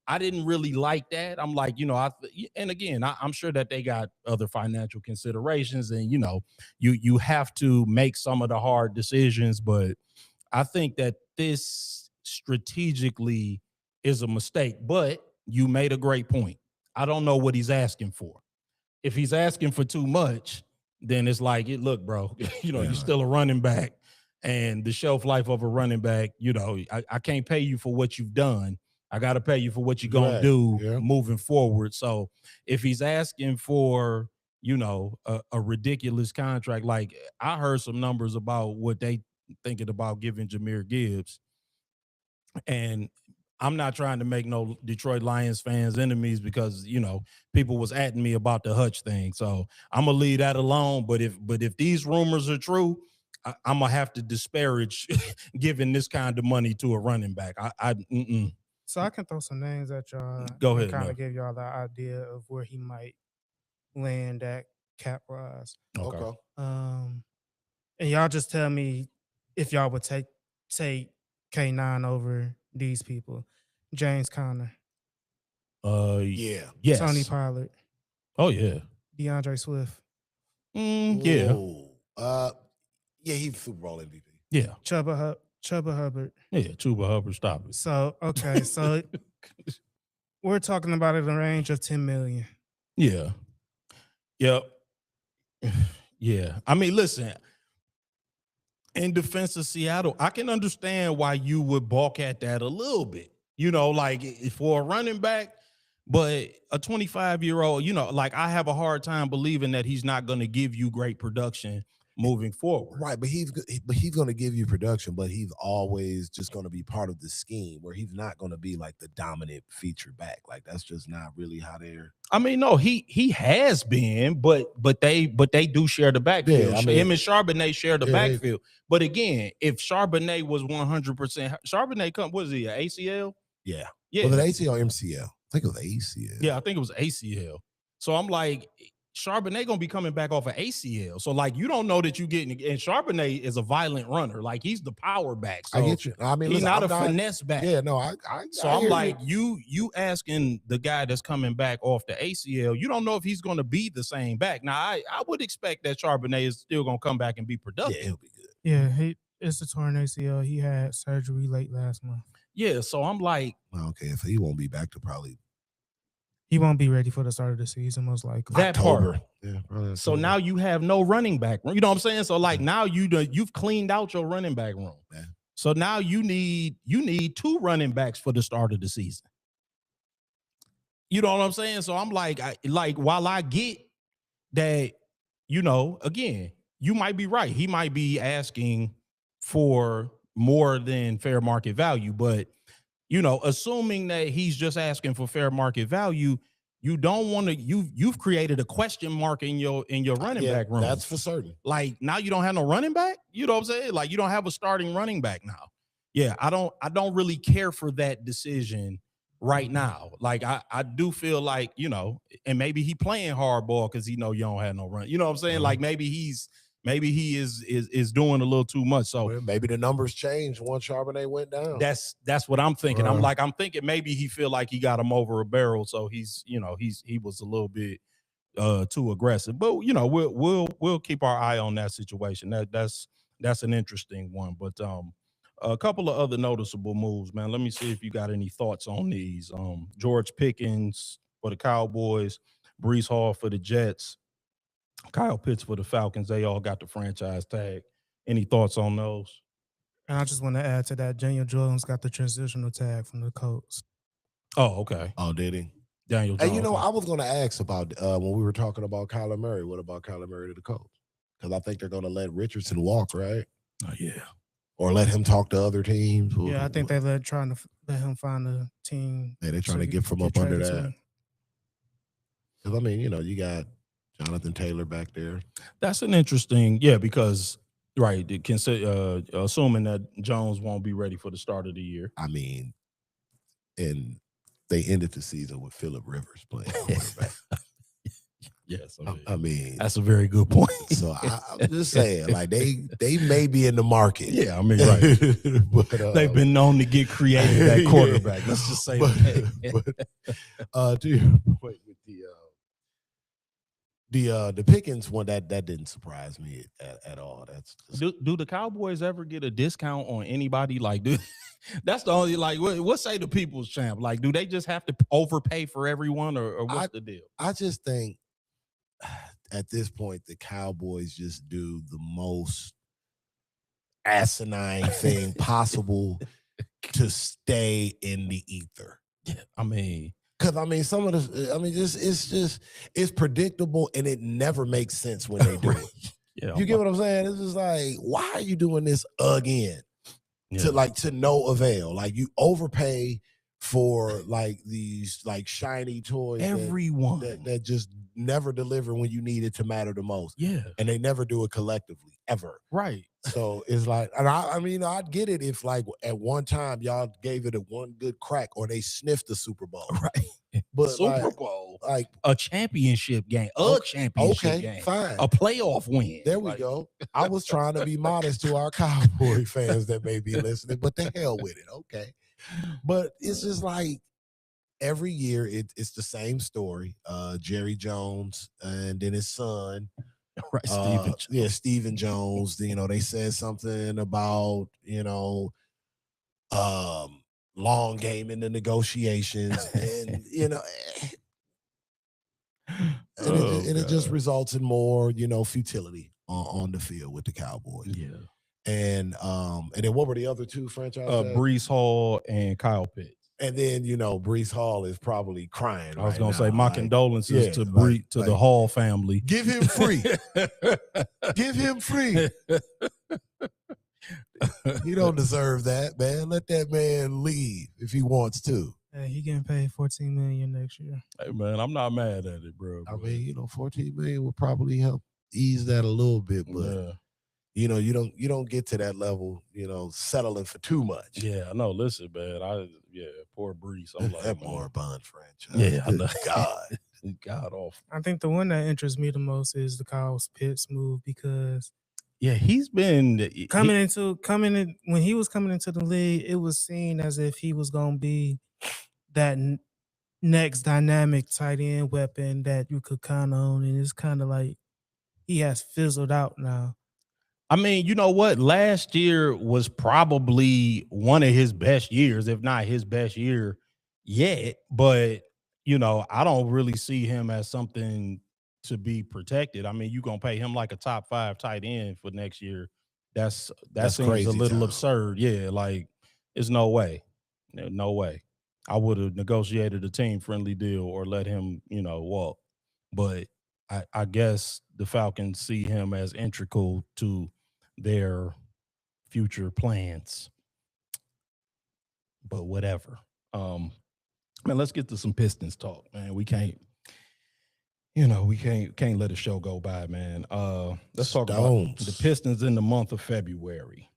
I didn't really like that. I'm like, you know, and again, I'm sure that they got other financial considerations, and you know, you have to make some of the hard decisions, but I think that this strategically is a mistake. But you made a great point. I don't know what he's asking for. If he's asking for too much, then it's like, look, bro, you know, Yeah. you're still a running back, and the shelf life of a running back, you know, I can't pay you for what you've done. I got to pay you for what you're going to Right, do yeah. moving forward. So if he's asking for, you know, a ridiculous contract, like I heard some numbers about what they thinking about giving Jahmyr Gibbs, and I'm not trying to make no Detroit Lions fans enemies because, you know, people was atting me about the Hutch thing. So I'm gonna leave that alone. But if these rumors are true, I'm gonna have to disparage giving this kind of money to a running back. So I can throw some names at y'all Go and ahead, kind man. of give y'all the idea of where he might land at cap wise. Okay. And y'all just tell me if y'all would take K9 over these people. James Conner, Yeah. Yes. Tony Pollard, Oh yeah. DeAndre Swift, Yeah. Ooh. Yeah, he's Super Bowl MVP. Yeah. Chuba Hubbard. Yeah. Chuba Hubbard, stop it. So okay, so we're talking about in the range of 10 million. Yeah. Yep. Yeah. I mean, listen, in defense of Seattle, I can understand why you would balk at that a little bit, you know, like for a running back, but a 25-year-old, you know, like I have a hard time believing that he's not going to give you great production moving forward. Right, but he's going to give you production, but he's always just going to be part of the scheme where he's not going to be like the dominant feature back. Like that's just not really how they're. I mean, no, he has been, but they do share the backfield. Yeah, I mean, him and Charbonnet share the yeah, backfield. But again, if Charbonnet was 100%, Charbonnet what is he, an ACL? Yeah. Yeah. Was it ACL or MCL? I think it was ACL. Yeah, I think it was ACL. So I'm like, Charbonnet gonna be coming back off of ACL. So like, you don't know that you getting, and Charbonnet is a violent runner. Like he's the power back. So I get you. I mean, he's listen, not I'm a finesse back. Yeah, no, So I'm like, you asking the guy that's coming back off the ACL, you don't know if he's going to be the same back. Now, I would expect that Charbonnet is still going to come back and be productive. Yeah, he'll be good. Yeah, it's a torn ACL. He had surgery late last month. Yeah, so I'm like, okay, so he won't be back to probably. He won't be ready for the start of the season, most likely. That October. part. Yeah, probably so October. now you have no running back. You know what I'm saying? So like now you've cleaned out your running back room. Yeah. So now you need 2 running backs for the start of the season. You know what I'm saying? So I'm like, while I get that, you know, again, you might be right. He might be asking for more than fair market value, but you know, assuming that he's just asking for fair market value, you don't want to. You've created a question mark in your running back room. That's for certain. Like now you don't have no running back. You know what I'm saying? Like you don't have a starting running back now. Yeah, I don't really care for that decision right now. Like I do feel like, you know, and maybe he playing hardball because he know you don't have no run. You know what I'm saying? Like maybe he is doing a little too much. So well, maybe the numbers changed once Charbonnet went down. That's what I'm thinking. I'm thinking maybe he feel like he got him over a barrel, so he was a little bit too aggressive. But you know, we'll keep our eye on that situation. That's an interesting one. But a couple of other noticeable moves, man. Let me see if you got any thoughts on these. George Pickens for the Cowboys, Breece Hall for the Jets, Kyle Pitts for the Falcons. They all got the franchise tag. Any thoughts on those? And I just want to add to that, Daniel Jones got the transitional tag from the Colts. Oh, okay. Oh, did he? Daniel And Jones. I was going to ask about when we were talking about Kyler Murray. What about Kyler Murray to the coach? Because I think they're going to let Richardson walk, right? Oh, yeah. Or let him talk to other teams. Yeah, I think they're trying to let him find a team. Yeah, they're trying to get from up under that. Because, I mean, you got Jonathan Taylor back there. That's an interesting, because, right, assuming that Jones won't be ready for the start of the year. I mean, and they ended the season with Phillip Rivers playing quarterback. Yes, I mean that's a very good point. So I'm just saying, like they may be in the market. Yeah, I mean, right. But, they've been known to get creative at quarterback. Yeah. Let's just say that. But to your point with the Pickens one, that didn't surprise me at all. That's do the Cowboys ever get a discount on anybody? Like, that's the only, like, what say the people's champ? Like, do they just have to overpay for everyone, or what's the deal? I just think at this point the Cowboys just do the most asinine thing possible to stay in the ether. Yeah, I mean, because some of this, it's predictable and it never makes sense when they do it. Yeah, you get what I'm saying? It's just like, why are you doing this again? Yeah. To no avail. Like, you overpay for like these like shiny toys. Everyone that just never deliver when you need it to matter the most. Yeah, and they never do it collectively ever. Right. So it's like, and I mean, I'd get it if like at one time y'all gave it a one good crack or they sniffed the Super Bowl. Right. But Super Bowl, like a championship game, championship game, fine, a playoff win. There we go. I was trying to be modest to our Cowboy fans that may be listening, but the hell with it. Okay. But it's just like every year it's the same story. Jerry Jones and then his son. Right, Stephen Jones. They said something about long game in the negotiations, and it just results in more futility on the field with the Cowboys. Yeah, and then what were the other two franchises? Breece Hall and Kyle Pitts. And then Breece Hall is probably crying. I was gonna say my condolences to the Hall family. Give him free. Give him free. He don't deserve that, man. Let that man leave if he wants to. Hey, he getting paid $14 million next year. Hey man, I'm not mad at it, bro. I mean, $14 million will probably help ease that a little bit, but. Yeah. You don't get to that level, settling for too much. Yeah, I know. Listen, man, poor Breece. I'm like, that Moribund franchise. Yeah, I know. God. God awful. I think the one that interests me the most is the Kyle Pitts move, because he's been when he was coming into the league, it was seen as if he was gonna be that next dynamic tight end weapon that you could count on, and it's kind of like he has fizzled out now. I mean, you know what? Last year was probably one of his best years, if not his best year yet. But, I don't really see him as something to be protected. I mean, you're going to pay him like a top 5 tight end for next year. That seems crazy, a little absurd. Yeah, like, there's no way. No way. I would have negotiated a team-friendly deal or let him, walk. But I guess the Falcons see him as integral to their future plans. But whatever. Man, let's get to some Pistons talk, man. We can't let a show go by, man. Let's talk about the Pistons in the month of February.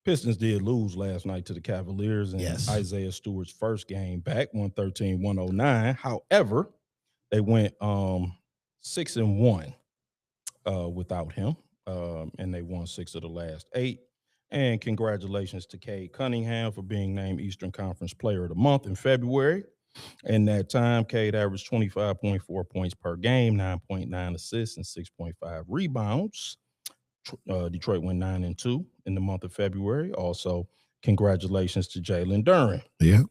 Pistons did lose last night to the Cavaliers in Isaiah Stewart's first game back, 113-109. However, they went 6-1 without him, and they won 6 of the last 8. And congratulations to Cade Cunningham for being named Eastern Conference Player of the Month in February. In that time, Cade averaged 25.4 points per game, 9.9 assists, and 6.5 rebounds. Detroit went 9-2 in the month of February. Also, congratulations to Jalen Duren. Yeah.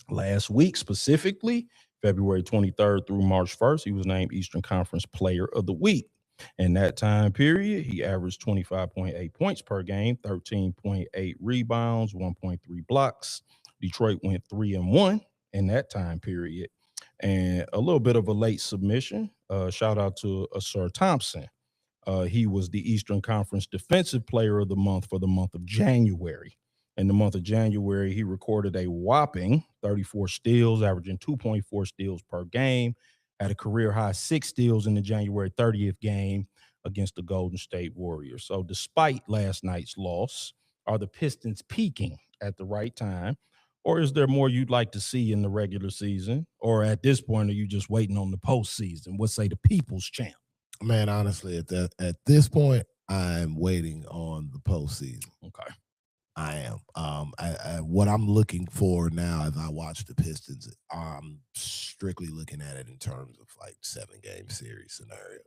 Last week, specifically, February 23rd through March 1st, he was named Eastern Conference Player of the Week. In that time period, he averaged 25.8 points per game, 13.8 rebounds, 1.3 blocks. Detroit went 3-1 in that time period. And a little bit of a late submission. Shout out to Sir Thompson. He was the Eastern Conference Defensive Player of the Month for the month of January. In the month of January, he recorded a whopping 34 steals, averaging 2.4 steals per game, at a career high 6 steals in the January 30th game against the Golden State Warriors. So, despite last night's loss, are the Pistons peaking at the right time? Or is there more you'd like to see in the regular season? Or at this point, are you just waiting on the postseason? What say the people's champ? Man, honestly, at this point, I'm waiting on the postseason. Okay. I am. What I'm looking for now as I watch the Pistons, I'm strictly looking at it in terms of like 7-game series scenario.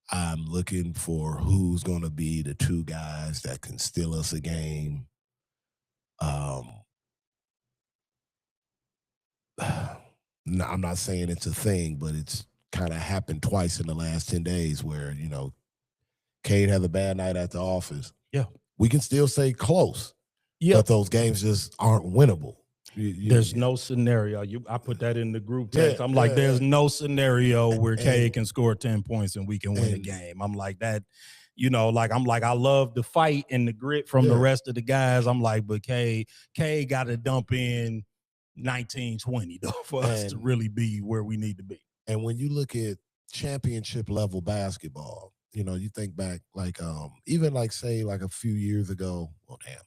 I'm looking for who's going to be the two guys that can steal us a game. No, I'm not saying it's a thing, but it's kind of happened twice in the last 10 days where, Cade had a bad night at the office. Yeah. We can still say close, Yeah. but those games just aren't winnable. There's no scenario. I put that in the group text. Yeah, I'm like, there's yeah. no scenario where Cade can score 10 points and we can win a game. I'm like that, I love the fight and the grit from the rest of the guys. I'm like, but Cade got to dump in 19, 20 though for us to really be where we need to be. And when you look at championship level basketball, you think back even say like a few years ago. Well, damn,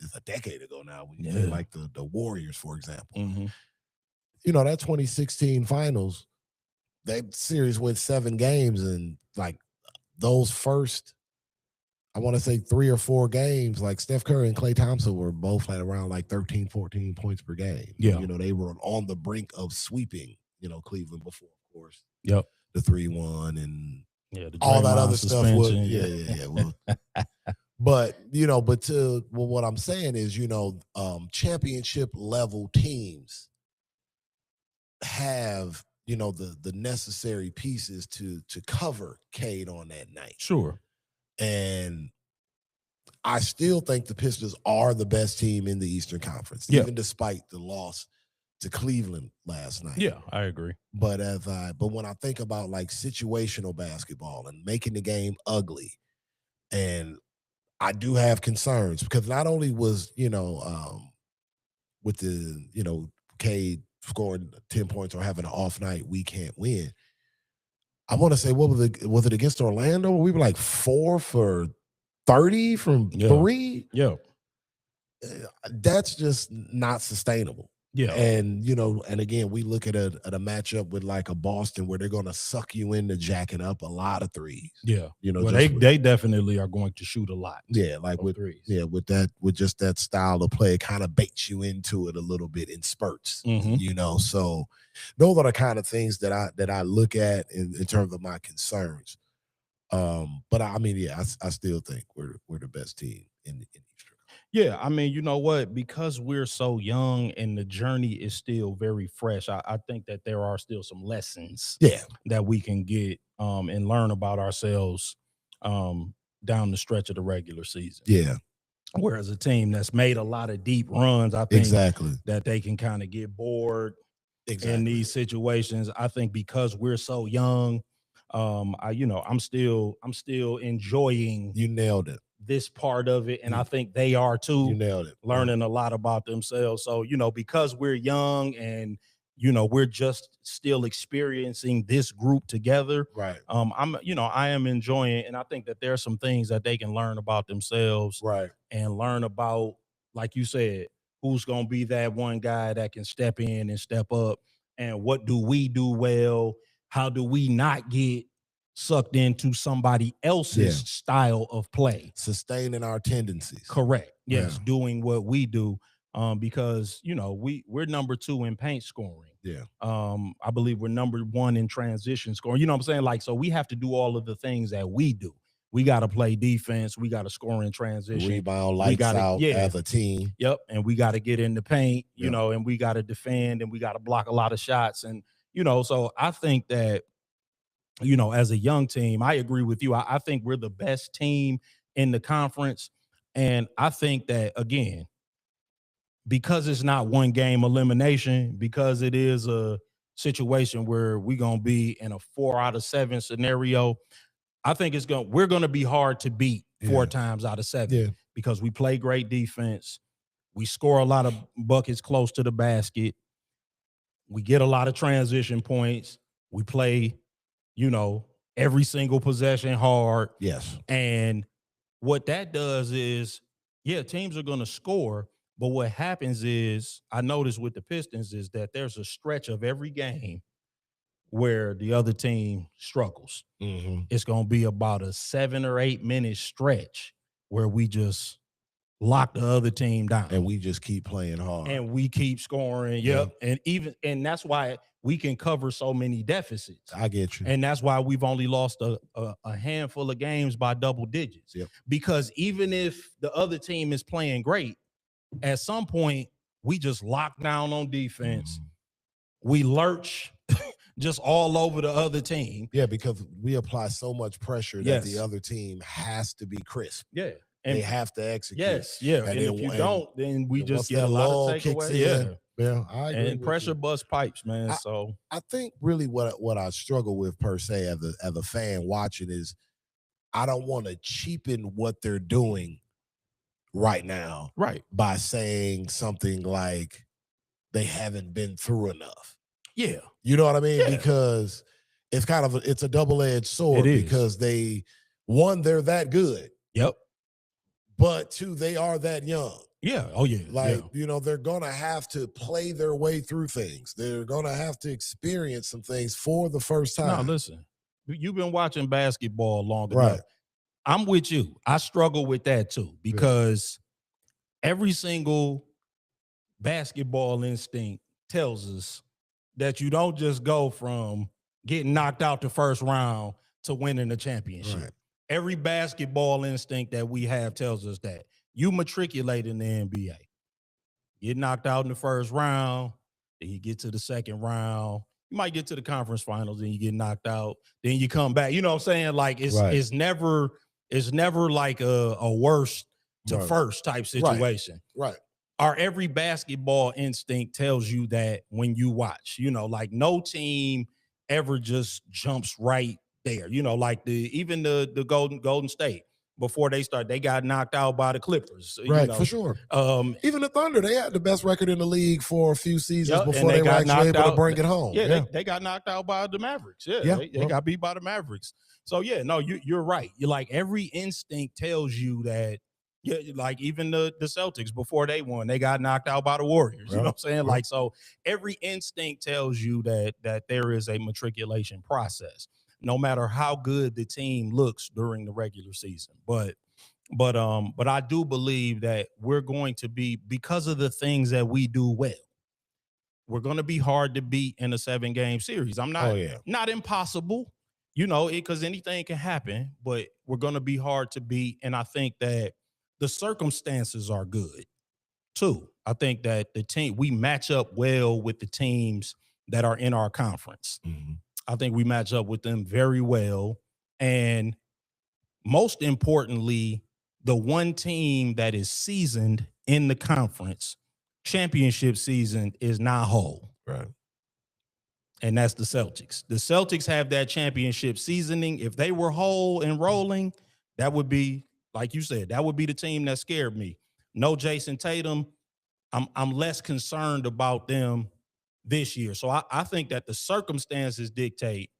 it's a decade ago now. When you say like the Warriors, for example, that 2016 finals, that series went 7 games, and like those first, I want to say 3 or 4 games, like Steph Curry and Klay Thompson were both at around like 13, 14 points per game. Yeah. They were on the brink of sweeping, Cleveland before, of course. Yep. The 3-1 and the all that other stuff. Well, but what I'm saying is, championship level teams have, the necessary pieces to cover Cade on that night. Sure. And I still think the Pistons are the best team in the Eastern Conference, even despite the loss to Cleveland last night. Yeah, I agree. But when I think about like situational basketball and making the game ugly, and I do have concerns because not only was, with the, Cade scoring 10 points or having an off night, we can't win. I want to say, was it against Orlando? We were like 4 for 30 from 3. Yeah. That's just not sustainable. Yeah. And, and again, we look at a matchup with like a Boston where they're going to suck you into jacking up a lot of threes. Yeah. They definitely are going to shoot a lot. Yeah. Like with threes. Yeah. With just that style of play, it kind of baits you into it a little bit in spurts, so those are the kind of things that I look at in terms of my concerns. But I still think we're the best team in Eastern. Yeah, I mean, you know what? Because we're so young and the journey is still very fresh, I think that there are still some lessons that we can get and learn about ourselves down the stretch of the regular season. Yeah. Whereas a team that's made a lot of deep runs, I think that they can kind of get bored in these situations. I think because we're so young, I'm still enjoying. You nailed it. This part of it, and I think they are too. You nailed it. Learning a lot about themselves. So, because we're young and we're just still experiencing this group together. Right. I am enjoying, and I think that there are some things that they can learn about themselves. Right. And learn about, like you said, who's going to be that one guy that can step in and step up, and what do we do well? How do we not get sucked into somebody else's style of play? Sustaining our tendencies. Correct. Yes. Yeah. Doing what we do. Because we're number 2 in paint scoring. Yeah. I believe we're number 1 in transition scoring. You know what I'm saying? Like, so we have to do all of the things that we do. We got to play defense. We got to score in transition. Rebound, lights out as a team. Yep. And we got to get in the paint, and we got to defend, and we got to block a lot of shots. And, so I think that, as a young team, I agree with you. I think we're the best team in the conference. And I think that, again, because it's not one game elimination, because it is a situation where we're going to be in a 4 out of 7 scenario, I think we're going to be hard to beat 4 times out of 7 because we play great defense. We score a lot of buckets close to the basket. We get a lot of transition points. We play, every single possession hard. Yes. And what that does is, teams are going to score. But what happens is, I noticed with the Pistons is that there's a stretch of every game where the other team struggles. Mm-hmm. It's going to be about a 7 or 8 minute stretch where we just lock the other team down. And we just keep playing hard. And we keep scoring. Yep. And that's why we can cover so many deficits. I get you. And that's why we've only lost a handful of games by double digits. Yep. Because even if the other team is playing great, at some point, we just lock down on defense. We lurch just all over the other team. Yeah, because we apply so much pressure that the other team has to be crisp. Yeah. And they have to execute. Yes, yeah. And if you don't, then we just get a lot of takeaways. Yeah, I agree. And pressure bust pipes, man. I think really what I struggle with per se as a fan watching is I don't want to cheapen what they're doing right now, right, by saying something like they haven't been through enough. Yeah, you know what I mean? Because it's kind of it's a double-edged sword because they're that good. Yep. But 2, they are that young. Yeah. Oh, yeah. They're going to have to play their way through things. They're going to have to experience some things for the first time. Now, listen, you've been watching basketball long enough. I'm with you. I struggle with that too because every single basketball instinct tells us that you don't just go from getting knocked out the first round to winning the championship. Right. Every basketball instinct that we have tells us that you matriculate in the NBA. Get knocked out in the first round, then you get to the second round. You might get to the conference finals, then you get knocked out. Then you come back. You know what I'm saying? Like it's never like a worst to first type situation. Right. Our every basketball instinct tells you that when you watch, like no team ever just jumps right there. Like even the Golden State, before they start, they got knocked out by the Clippers. Right, for sure. Even the Thunder, they had the best record in the league for a few seasons before they were actually able to bring it home. Yeah, they got knocked out by the Mavericks. They got beat by the Mavericks. So, you're right. You're like every instinct tells you that, like even the Celtics, before they won, they got knocked out by the Warriors. You know what I'm saying? Like, so every instinct tells you that there is a matriculation process, no matter how good the team looks during the regular season. But I do believe that we're going to be, because of the things that we do well, we're going to be hard to beat in a 7-game series. I'm not impossible, because anything can happen, but we're going to be hard to beat. And I think that the circumstances are good too. I think that we match up well with the teams that are in our conference. Mm-hmm. I think we match up with them very well. And most importantly, the one team that is seasoned in the conference championship season is not whole. Right. And that's the Celtics. The Celtics have that championship seasoning. If they were whole and rolling, that would be, like you said, that would be the team that scared me. No Jason Tatum. I'm less concerned about them this year. So I think that the circumstances dictate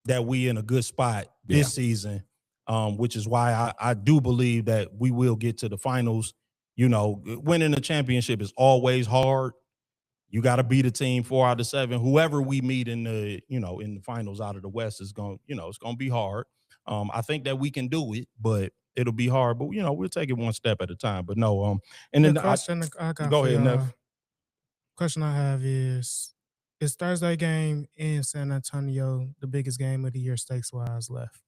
that we in a good spot this season, which is why I do believe that we will get to the finals. Winning a championship is always hard. You got to beat a team 4 out of 7. Whoever we meet in the finals out of the West is going, it's going to be hard. I think that we can do it, but it'll be hard. But we'll take it one step at a time. But no, and then go ahead, Neff. Question I have is Thursday game in San Antonio the biggest game of the year stakes-wise left?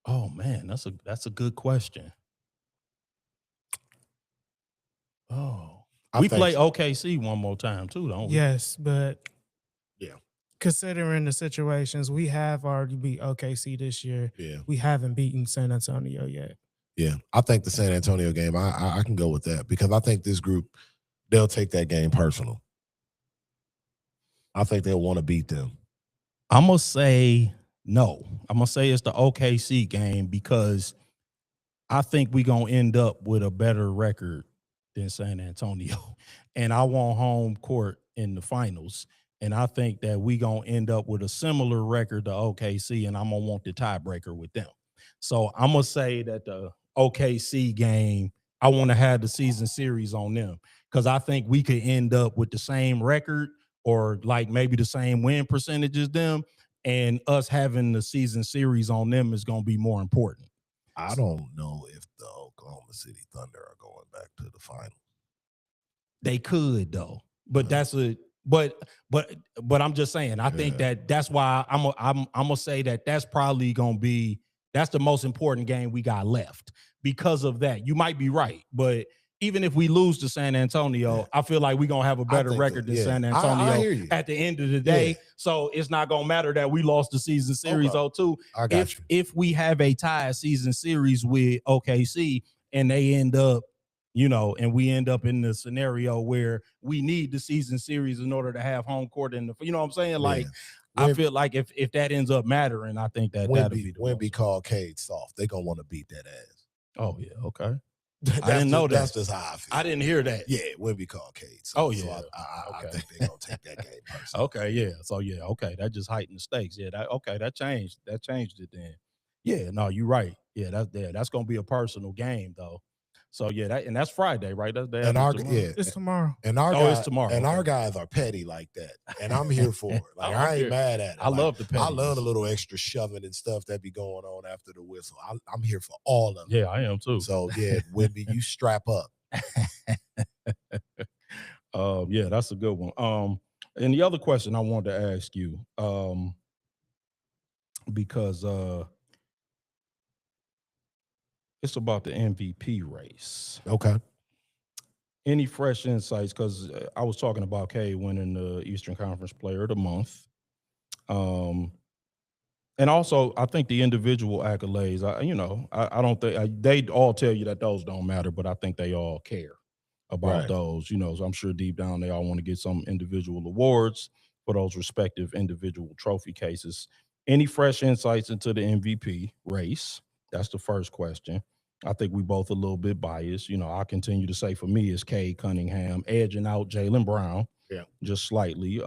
Oh man, that's a good question. Oh, we play OKC one more time too, don't we? Yes, but considering the situations, we have already beat OKC this year. Yeah, we haven't beaten San Antonio yet. Yeah, I think the San Antonio game, I can go with that because I think this group, they'll take that game personal. I think they'll want to beat them. I'm going to say no. I'm going to say it's the OKC game because I think we're going to end up with a better record than San Antonio. And I want home court in the finals. And I think that we're going to end up with a similar record to OKC, and I'm going to want the tiebreaker with them. So I'm going to say that the OKC game, I want to have the season series on them because I think we could end up with the same record or like maybe the same win percentage as them, and us having the season series on them is going to be more important. I don't know if the Oklahoma City Thunder are going back to the finals. They could though, but that's a but I'm just saying. I think that's why I'm gonna say that's probably gonna be that's the most important game we got left because of that. You might be right, but even if we lose to San Antonio, I feel like we're gonna have a better record than San Antonio at the end of the day. So it's not gonna matter that we lost the season series 0-2. If we have a tie season series with OKC and they end up, and we end up in the scenario where we need the season series in order to have home court in the, you know what I'm saying? Like, I feel like if that ends up mattering, I think that'll be the Wemby called Cade soft. They're gonna want to beat that ass. Oh yeah, okay. I didn't know that. That's just how I feel. I didn't hear that. Yeah, Wemby called Cade soft. Oh yeah. So I think they're gonna take that game personally. Okay, yeah. So yeah, okay. That just heightened the stakes. Yeah, that changed it then. Yeah, no, you're right. Yeah, that's gonna be a personal game though. So yeah, that's Friday, right? That's it's tomorrow. And it's tomorrow. And our guys are petty like that, and I'm here for it. Like I ain't mad at it. I love the petty. I love the little extra shoving and stuff that be going on after the whistle. I'm here for all of it. Yeah, I am too. So yeah, Wemby, you strap up. Yeah, that's a good one. And the other question I wanted to ask you, because it's about the MVP race. Okay. Any fresh insights? Because I was talking about K winning the Eastern Conference Player of the Month. And also, I think the individual accolades, I don't think they all tell you that those don't matter, but I think they all care about those, So I'm sure deep down they all want to get some individual awards for those respective individual trophy cases. Any fresh insights into the MVP race? That's the first question. I think we both a little bit biased. I continue to say for me it's Cade Cunningham edging out Jaylen Brown, just slightly.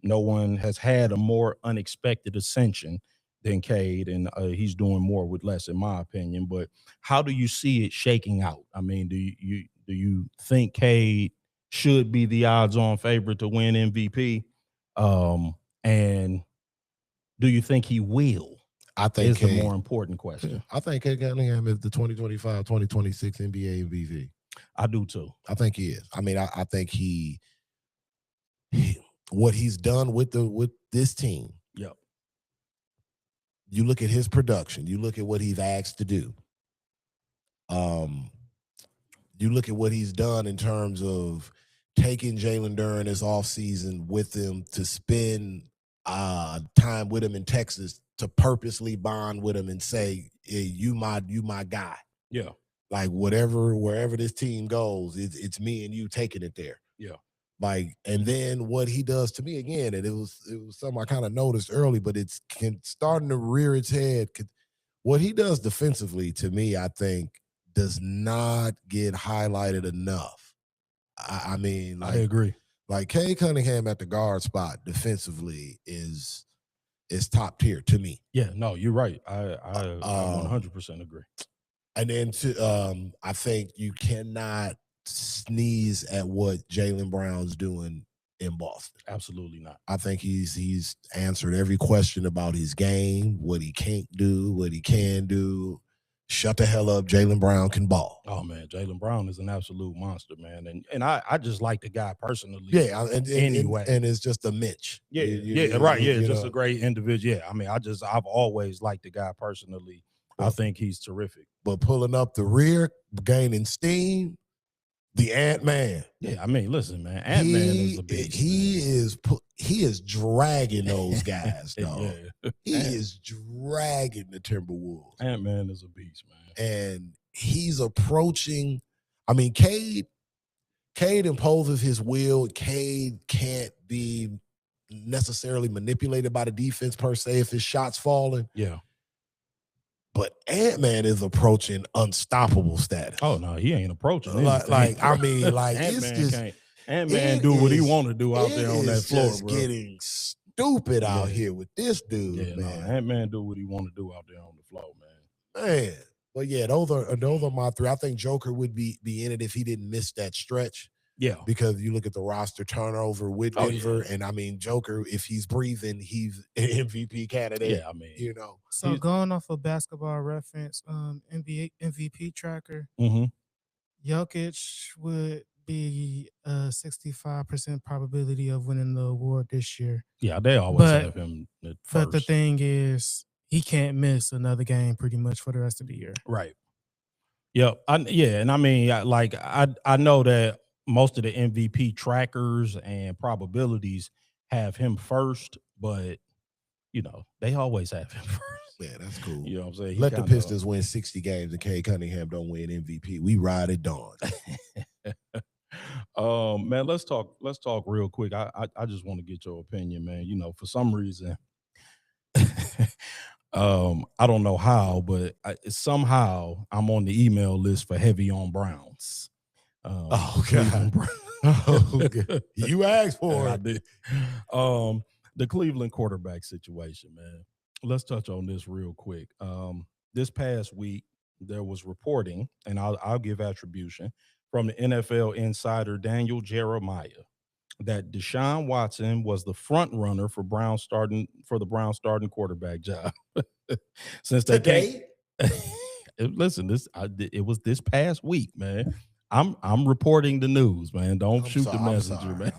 No one has had a more unexpected ascension than Cade, and he's doing more with less, in my opinion. But how do you see it shaking out? I mean, do you think Cade should be the odds-on favorite to win MVP? And do you think he will? I think is the more important question. I think Cade Cunningham is the 2025-2026 NBA MVP. I do too. I think he is. I mean, I think he what he's done with this team. Yep. You look at his production. You look at what he's asked to do. You look at what he's done in terms of taking Jalen during his offseason with him to spend time with him in Texas, to purposely bond with him and say, hey, you my guy. Yeah. Like wherever this team goes, it's me and you taking it there. Yeah. Like, and then what he does to me again, and it was something I kind of noticed early, but it's starting to rear its head. What he does defensively to me, I think, does not get highlighted enough. I mean, like, I agree. Like Cade Cunningham at the guard spot defensively is top tier to me. Yeah, no, you're right. I 100% agree. And then I think you cannot sneeze at what Jaylen Brown's doing in Boston. Absolutely not. I think he's answered every question about his game, what he can't do, what he can do. Shut the hell up, Jaylen Brown can ball. Oh man, Jaylen Brown is an absolute monster, man, and I just like the guy personally. Yeah, anyway, and it's just a Mitch. Yeah, right. Yeah, just a great individual. Yeah, I mean, I've always liked the guy personally. I think he's terrific. But pulling up the rear, gaining steam, the Ant-Man. Yeah, I mean, listen, man, Ant-Man is a beast. He is dragging those guys, dog. Yeah. He is dragging the Timberwolves. Ant-Man is a beast, man. And he's approaching. I mean, Cade imposes his will. Cade can't be necessarily manipulated by the defense per se if his shot's falling. Yeah. But Ant-Man is approaching unstoppable status. Oh no, he ain't approaching like anything. I mean, like Ant-Man it's just can't. Ant-Man do what he want to do out there on that floor, just bro. getting stupid out here with this dude, Yeah, man. no, Ant-Man do what he want to do out there on the floor, man. Man. But yeah, those are my three. I think Joker would be in it if he didn't miss that stretch. Yeah. Because you look at the roster turnover with Denver, and I mean, Joker, if he's breathing, he's an MVP candidate. Yeah, I mean, you know. So going off of Basketball Reference, NBA MVP tracker, Jokic would be a 65% probability of winning the award this year. Yeah, they always have him at first. But the thing is, he can't miss another game pretty much for the rest of the year. Right. Yep. And I mean, I know that most of the MVP trackers and probabilities have him first, but you know, they always have him first. Yeah, that's cool. You know what I'm saying? Let the Pistons win 60 games and Cade Cunningham don't win MVP. We ride at dawn. Man, let's talk real quick. I just want to get your opinion, man. You know, for some reason, I don't know how, but somehow I'm on the email list for heavy on Browns. Oh God! Okay. You asked for it. I did. The Cleveland quarterback situation, man. Let's touch on this real quick. This past week, there was reporting, and I'll give attribution from the NFL insider Daniel Jeremiah that Deshaun Watson was the front runner for the Browns starting quarterback job. Since they listen, it was this past week, man. I'm reporting the news, man. Don't shoot the messenger, man.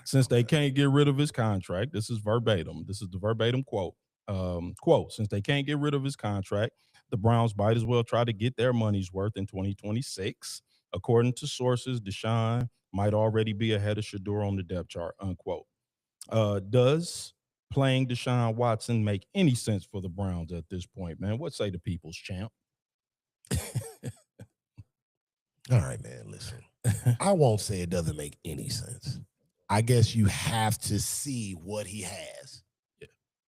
Since they can't get rid of his contract, this is verbatim. This is the verbatim quote. Since they can't get rid of his contract, the Browns might as well try to get their money's worth in 2026. According to sources, Deshaun might already be ahead of Shedeur on the depth chart, unquote. Does playing Deshaun Watson make any sense for the Browns at this point, man? What say the people's champ? All right, man, listen. I won't say it doesn't make any sense. I guess you have to see what he has.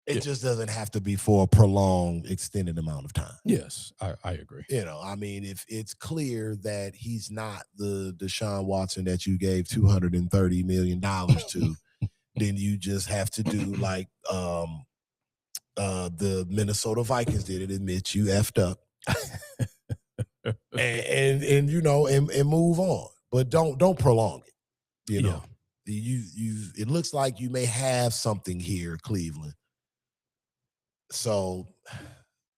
It just doesn't have to be for a prolonged, extended amount of time. Yes, I agree. You know, I mean, if it's clear that he's not the Deshaun Watson that you gave $230 million to, then you just have to do like the Minnesota Vikings did and admit you effed up. and you know, and move on. But don't prolong it. You know, it looks like you may have something here, Cleveland. So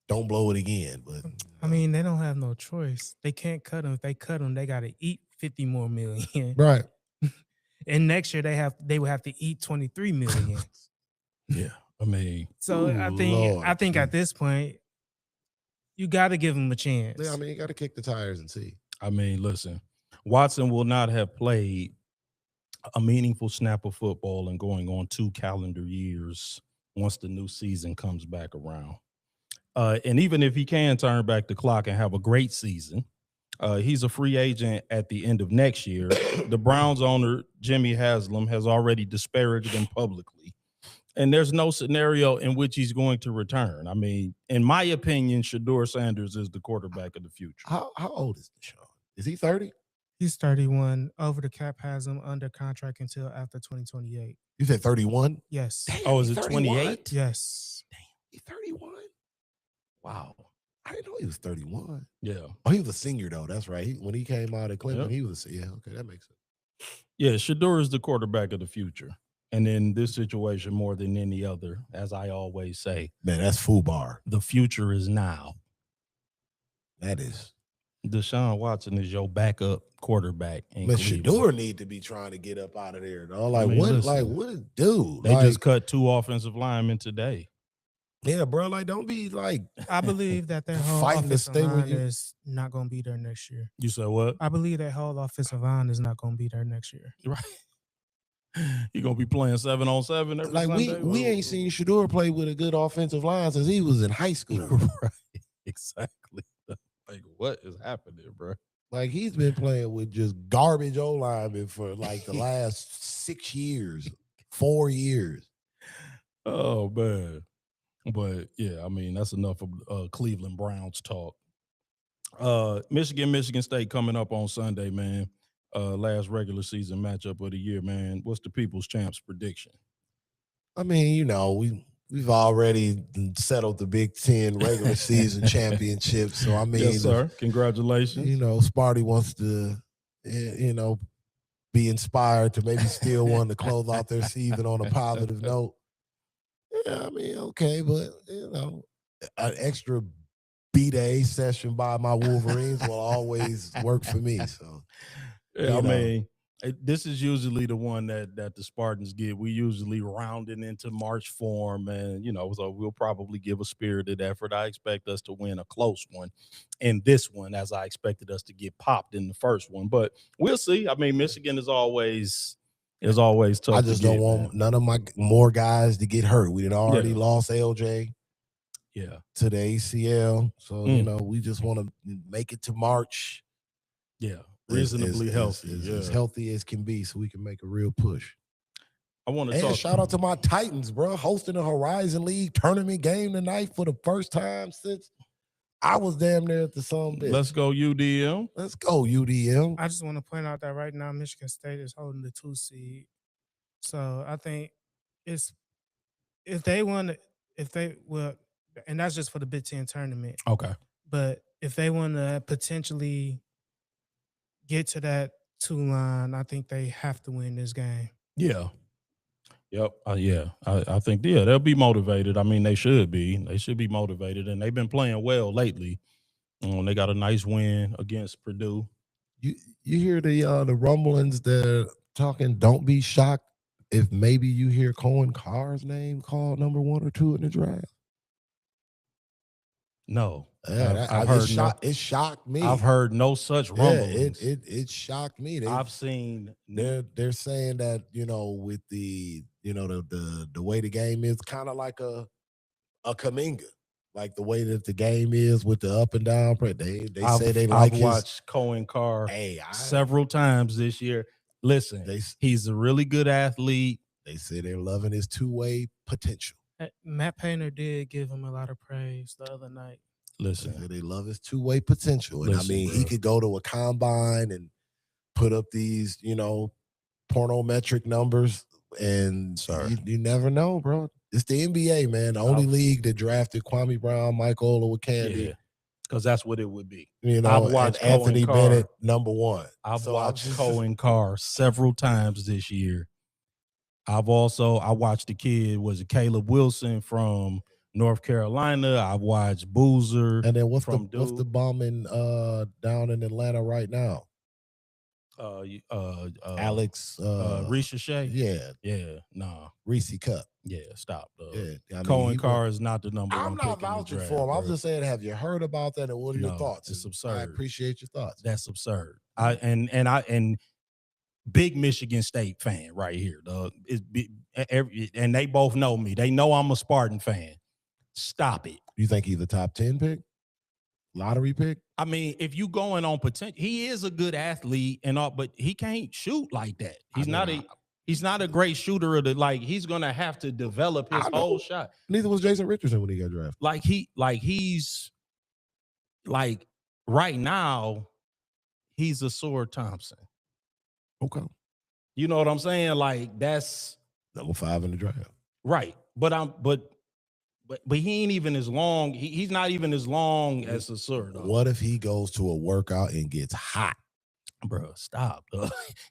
don't blow it again. But I mean, they don't have no choice. They can't cut him. If they cut him, they got to eat 50 more million. Right. And next year they would have to eat 23 million. Yeah. I mean, so I think at this point, you got to give him a chance. Yeah, I mean, you got to kick the tires and see. I mean, listen, Watson will not have played a meaningful snap of football and going on 2 calendar years once the new season comes back around. And even if he can turn back the clock and have a great season, he's a free agent at the end of next year. The Browns owner, Jimmy Haslam, has already disparaged him publicly. And there's no scenario in which he's going to return. I mean, in my opinion, Shedeur Sanders is the quarterback of the future. How old is Deshaun? Is he 30? He's 31. Over the cap has him under contract until after 2028. You said 31? Yes. Damn, is it 28? Yes. Damn, he's 31? Wow. I didn't know he was 31. Yeah. Oh, he was a senior, though. That's right. When he came out of Clemson, he was okay, that makes sense. Yeah, Shedeur is the quarterback of the future. And in this situation, more than any other, as I always say, man, that's FUBAR. The future is now. That is. Deshaun Watson is your backup quarterback. But Shedeur need to be trying to get up out of there, though. Like, what is dude? They just cut 2 offensive linemen today. Yeah, bro. Like, don't be like. I believe that their whole offensive line is not going to be there next year. You said what? I believe that whole offensive line is not going to be there next year. Right. You're going to be playing 7-on-7 every Sunday? We ain't seen Shedeur play with a good offensive line since he was in high school. Right. Exactly. what is happening, bro? Like, he's been playing with just garbage O-linemen for like the last 6 years, 4 years. Oh man. But yeah, I mean, that's enough of Cleveland Browns talk. Michigan State coming up on Sunday, man. Last regular season matchup of the year, man. What's the People's Champs prediction? I mean, we've already settled the Big Ten regular season championship. So I mean, yes, sir. Congratulations. Sparty wants to, be inspired to maybe steal one to close out their season on a positive note. Yeah, I mean, okay, but an extra B-Day session by my Wolverines will always work for me. So, yeah, I mean, this is usually the one that the Spartans get. We usually rounding into March form, and so we'll probably give a spirited effort. I expect us to win a close one in this one, as I expected us to get popped in the first one. But we'll see. I mean, Michigan is always tough. I just don't want none of my more guys to get hurt. We had already lost LJ. Yeah. To the ACL. So, we just want to make it to March. Yeah. Reasonably healthy. As healthy as can be so we can make a real push. I want to talk. Shout out to my Titans, bro. Hosting a Horizon League tournament game tonight for the first time since I was damn near at the Sun Bitch. Let's go UDM. Let's go UDM. I just want to point out that right now Michigan State is holding the 2 seed. So I think and that's just for the Big Ten tournament. Okay. But if they want to potentially get to that 2 line, I think they have to win this game. Yeah. Yep. I think they'll be motivated. I mean, they should be. They should be motivated, and they've been playing well lately. They got a nice win against Purdue. You hear the rumblings that talking? Don't be shocked if maybe you hear Cohen Carr's name called number 1 or 2 in the draft. No, I've heard it shocked me. I've heard no such rumblings. It shocked me. I've seen they're saying that with the the way the game is, kind of like a Kuminga, like the way that the game is with the up and down. They say they like. I've watched Cohen Carr several times this year. Listen, he's a really good athlete. They say they're loving his 2-way potential. Matt Painter did give him a lot of praise the other night. Listen, they love his 2-way potential. And I mean, he could go to a combine and put up these, pornometric numbers. And you never know, bro. It's the NBA, man. The only league that drafted Kwame Brown, Mike Olowokandi. Yeah, because that's what it would be. I've watched Anthony Bennett, number 1. I've watched Cohen Carr several times this year. I watched the kid, was it Caleb Wilson from North Carolina. I watched Boozer. And then what's the bombing down in Atlanta right now? Alex Ricochet. Yeah. Nah. Reese Cup. Yeah, stop. Cohen Carr is not the number 1 I'm not vouching for him. I'm just saying, have you heard about that, and what are your thoughts? It's absurd. I appreciate your thoughts. That's absurd. And big Michigan State fan right here, dog. And they both know me. They know I'm a Spartan fan. Stop it. You think he's a top 10 pick? Lottery pick? I mean, if you going on potential, he is a good athlete and all, but he can't shoot like that. He's not a great shooter of he's gonna have to develop his whole shot. Neither was Jason Richardson when he got drafted. He's right now, he's a Sword Thompson. Okay. You know what I'm saying? That's number 5 in the draft. Right. But he ain't even as long. He's not even as long as a Sword. What if he goes to a workout and gets hot? Bro, stop.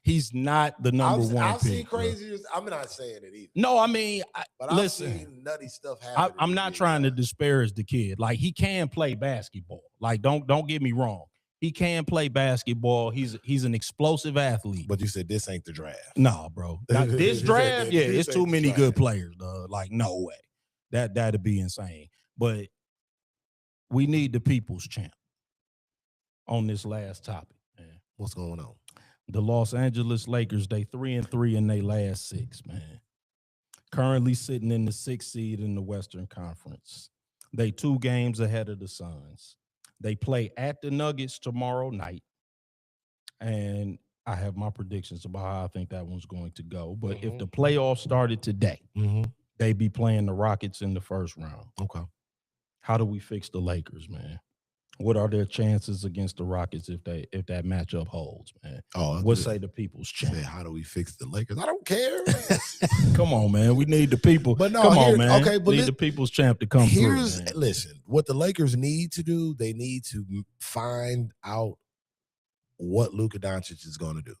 He's not the number 1 I've pick. seen crazy. I'm not saying it either. No, I mean, but listen, I've seen nutty stuff happen. I'm not trying to disparage the kid. He can play basketball. Don't get me wrong. He can play basketball. He's an explosive athlete. But you said this ain't the draft. No, bro. This draft, it's too many good players. No way. That'd be insane. But we need the people's champ on this last topic, man. What's going on? The Los Angeles Lakers, they 3-3 in their last 6, man. Currently sitting in the 6th seed in the Western Conference. They 2 games ahead of the Suns. They play at the Nuggets tomorrow night. And I have my predictions about how I think that one's going to go. But if the playoffs started today, they'd be playing the Rockets in the first round. Okay. How do we fix the Lakers, man? What are their chances against the Rockets if that matchup holds, man? What say the people's champ? How do we fix the Lakers? I don't care. Come on, man. We need the people. But no, come on, man. Okay, but need the people's champ to come through. Man. Listen, what the Lakers need to do, they need to find out what Luka Doncic is going to do.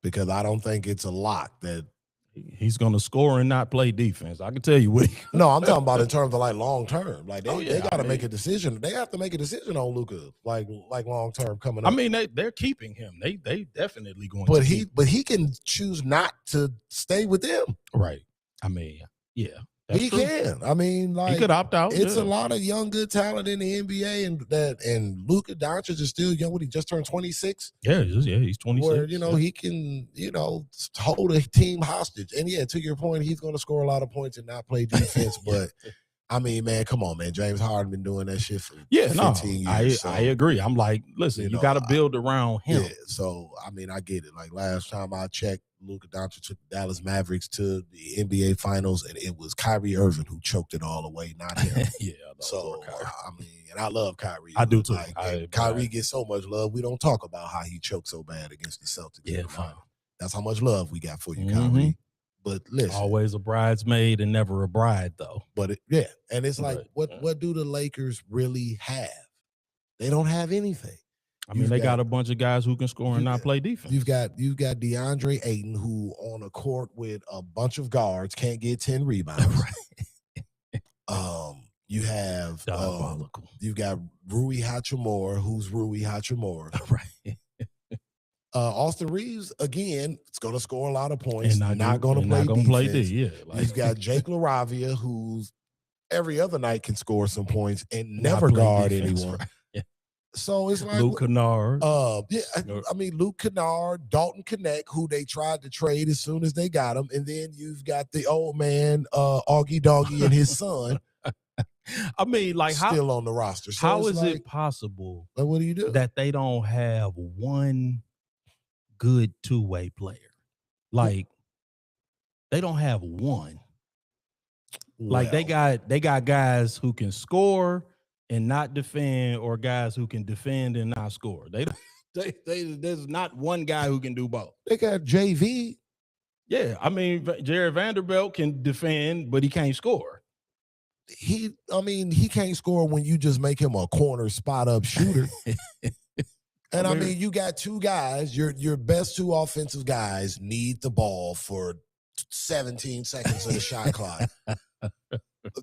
Because I don't think it's a lock that he's going to score and not play defense. I can tell you what. No, I'm talking about in terms of like long term. Like they got to make a decision. They have to make a decision on Luka, like long term coming up. I mean, they're keeping him. They definitely going. But he can choose not to stay with them. Right. I mean, yeah. He can. I mean, like he could opt out. It's a lot of young, good talent in the NBA, and Luka Doncic is still young. What, he just turned 26? Yeah, he's 26. Where he can hold a team hostage. And to your point, he's going to score a lot of points and not play defense. But I mean, man, come on, man. James Harden been doing that shit for 15 years. I agree. I'm like, listen, you got to build around him. Yeah, so I mean, I get it. Like last time I checked, Luka Doncic took the Dallas Mavericks to the NBA Finals, and it was Kyrie Irving who choked it all away, not him. So I mean, and I love Kyrie. I do too. Kyrie gets so much love. We don't talk about how he choked so bad against the Celtics in the final. That's how much love we got for you, Kyrie. But listen, always a bridesmaid and never a bride, though. But and it's like, what do the Lakers really have? They don't have anything. I mean, they got a bunch of guys who can score and not play defense. You've got DeAndre Ayton, who on a court with a bunch of guards can't get 10 rebounds. You have you've got Rui Hachimura, who's Rui Hachimura. Right. Austin Reeves, again, is going to score a lot of points. Not going to play defense. You've got Jake LaRavia, who's every other night can score some points and never guard anyone. Right. So it's like Luke Kennard. I mean, Luke Kennard, Dalton Knecht, who they tried to trade as soon as they got him. And then you've got the old man, Augie Doggy, and his son. I mean, like still on the roster. So how is it possible what do you do that they don't have one good two-way player? Like they don't have one. Like they got guys who can score and not defend, or guys who can defend and not score. There's not one guy who can do both. They got JV. Yeah, I mean, Jared Vanderbilt can defend, but he can't score. He can't score when you just make him a corner spot up shooter. And I mean, you got two guys, your best two offensive guys need the ball for 17 seconds of the shot clock. I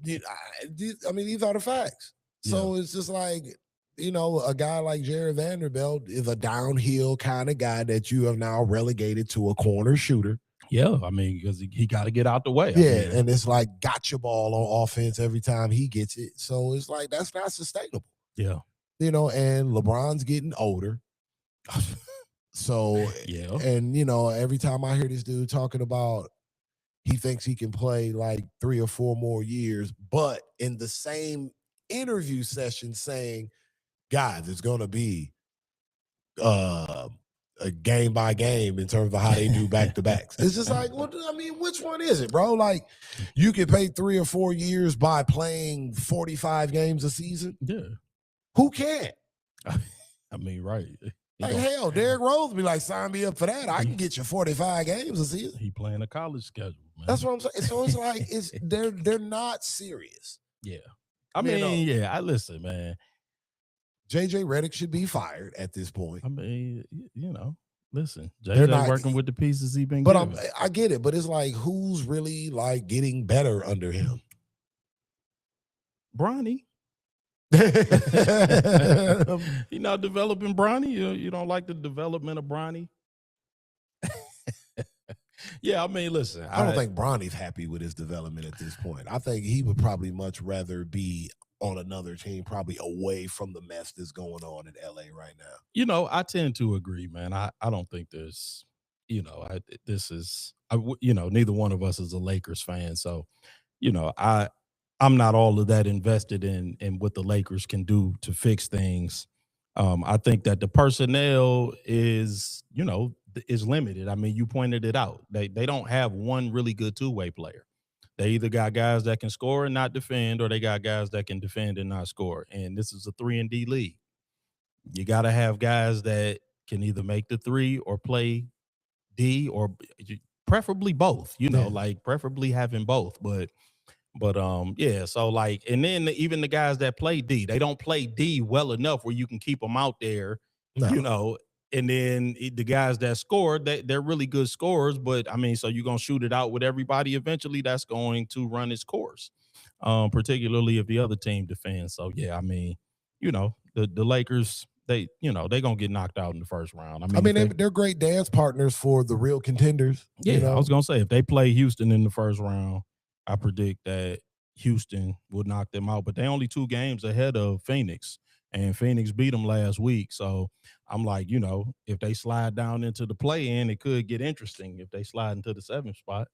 mean, these are the facts. So it's just like, a guy like Jared Vanderbilt is a downhill kind of guy that you have now relegated to a corner shooter. Yeah, I mean, because he got to get out the way. And it's like gotcha ball on offense every time he gets it. So it's like, that's not sustainable. Yeah. And LeBron's getting older. So, and, every time I hear this dude talking about he thinks he can play like 3 or 4 more years, but in the same interview session saying, guys, it's going to be a game by game in terms of how they do back-to-backs. It's just like, which one is it, bro? Like, you can pay 3 or 4 years by playing 45 games a season? Yeah. Who can't? I mean, right. Like, hell, Derrick Rose be like, sign me up for that. I can get you 45 games a season. He playing a college schedule, man. That's what I'm saying. So it's like, they're not serious. Yeah. I mean, I listen, man. JJ Redick should be fired at this point. I mean, listen, JJ working with the pieces he been given. But I get it, but it's like, who's really like getting better under him? Bronny. He not developing Bronny. You don't like the development of Bronny? Yeah, I mean, listen. I don't think Bronny's happy with his development at this point. I think he would probably much rather be on another team, probably away from the mess that's going on in LA right now. I tend to agree, man. I don't think there's, neither one of us is a Lakers fan. So, I'm not all of that invested in what the Lakers can do to fix things. I think that the personnel is, is limited. I mean, you pointed it out. They don't have one really good two-way player. They either got guys that can score and not defend, or they got guys that can defend and not score. And this is a 3-and-D league. You got to have guys that can either make the three or play D, or preferably both. Like preferably having both. But yeah, so like, and then even the guys that play D, they don't play D well enough where you can keep them out there, No. And then the guys that score, they're really good scorers, but I mean, so you're gonna shoot it out with everybody. Eventually, that's going to run its course, particularly if the other team defends. So yeah, I mean, the Lakers, they gonna get knocked out in the first round. I mean, they're great dance partners for the real contenders. Yeah, I was gonna say if they play Houston in the first round, I predict that Houston will knock them out, but they only 2 games ahead of Phoenix, and Phoenix beat them last week. So I'm like, if they slide down into the play-in, it could get interesting if they slide into the 7th spot.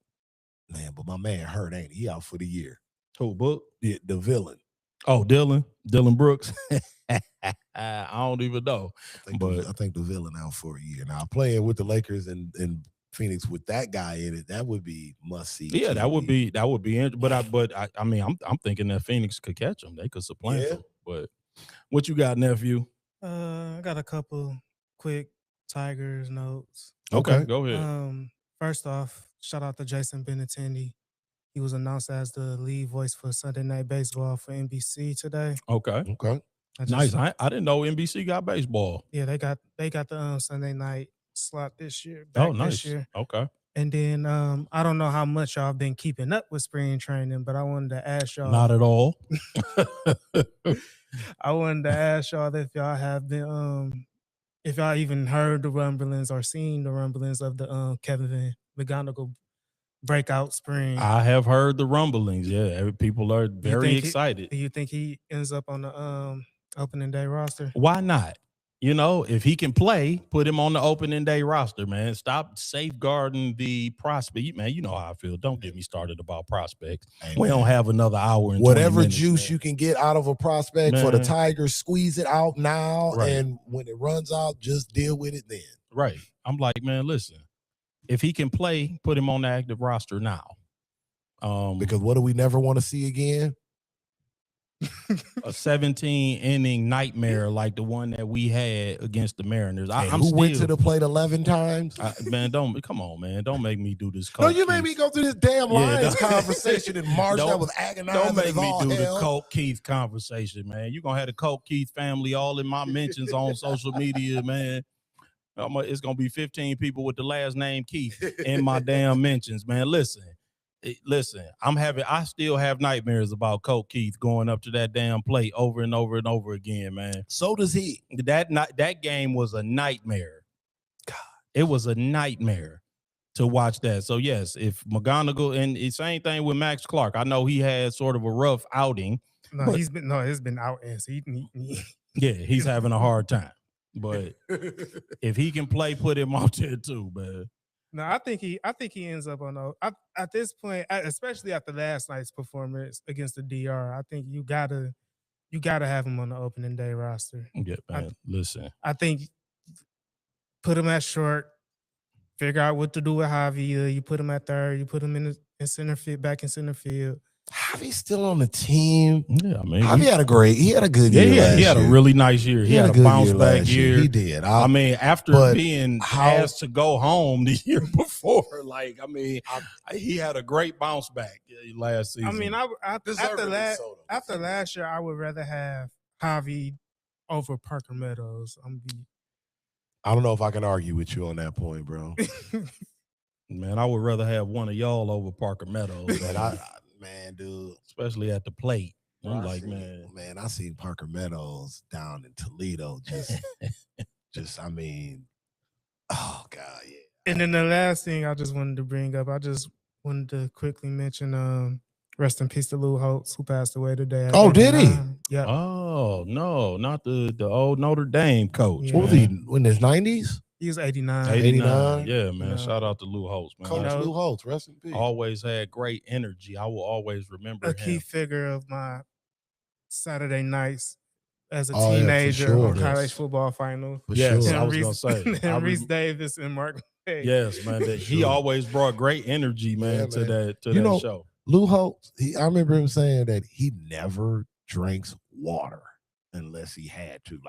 Man, but my man hurt, ain't he? Out for the year. Who, Book? The villain. Oh, Dylan Brooks. I don't even know. I think the villain out for a year. Now, playing with the Lakers and Phoenix with that guy in it, that would be must see. Yeah, that would be but I mean, I'm thinking that Phoenix could catch them. They could supplant them. But what you got, nephew? I got a couple quick Tigers notes. Okay, go ahead. First off, shout out to Jason Benintendi. He was announced as the lead voice for Sunday Night Baseball for NBC today. Okay. Nice. I didn't know NBC got baseball. Yeah, they got the Sunday night slot this year. Nice. This year. Okay. And then I don't know how much y'all been keeping up with spring training, but I wanted to ask y'all. Not at all. I wanted to ask y'all if y'all have been if y'all even heard the rumblings or seen the rumblings of the Kevin McGonigal breakout spring. I have heard the rumblings. Yeah, people are very excited. Do you think he ends up on the opening day roster? Why not? If he can play, put him on the opening day roster, man. Stop safeguarding the prospect. Man, you know how I feel. Don't get me started about prospects. Hey, we don't have another hour. Whatever juice you can get out of a prospect for the Tigers, squeeze it out now. Right. And when it runs out, just deal with it then. Right. I'm like, man, listen, if he can play, put him on the active roster now. Because what do we never want to see again? A 17-inning nightmare like the one that we had against the Mariners. Who went to the plate 11 times? Man, come on, man. Don't make me do this. No, you made me go through this damn Lions conversation in March that was agonizing. Don't make me do the Colt Keith conversation, man. You're going to have the Colt Keith family all in my mentions on social media, man. It's going to be 15 people with the last name Keith in my damn mentions, man. Listen, I still have nightmares about Colt Keith going up to that damn plate over and over and over again, man. So does he. That game was a nightmare. God, it was a nightmare to watch that. So yes, if McGonigal, and the same thing with Max Clark. I know he had sort of a rough outing. It's been out and yeah, he's having a hard time. But if he can play, put him out there too, man. No, I think he ends up on at this point, especially after last night's performance against the DR. I think you gotta have him on the opening day roster. Yeah, man. Listen, I think put him at short. Figure out what to do with Javi. You put him at third. You put him in center field, back in center field. Javi's still on the team. Yeah, I mean, Javi had a good year. He had a really nice year. He had a bounce back year. He did. I mean, after being asked to go home the year before, he had a great bounce back last season. I mean, after last year, I would rather have Javi over Parker Meadows. I don't know if I can argue with you on that point, bro. Man, I would rather have one of y'all over Parker Meadows. Man, dude, especially at the plate. I seen Parker Meadows down in Toledo. I mean, oh God, yeah. And then the last thing I just wanted to bring up, I just wanted to quickly mention, rest in peace to Lou Holtz, who passed away today. Oh, did he? Yeah. Oh no, not the old Notre Dame coach. Yeah. What was he in his 90s? He was 89. 89. 89. Yeah, man. know. Shout out to Lou Holtz, man. Coach know, Lou Holtz, rest in peace. Always had great energy. I will always remember A key him. figure of my Saturday nights as a Oh, yeah, for teenager sure. on college Yes. football finals. For Yes, sure. I was gonna say. And Reese Davis and Mark. Hey. Yes, man. That he Sure. always brought great energy, man, Yeah, to man. that You know, show. Lou Holtz, I remember him saying that he never drinks water unless he had to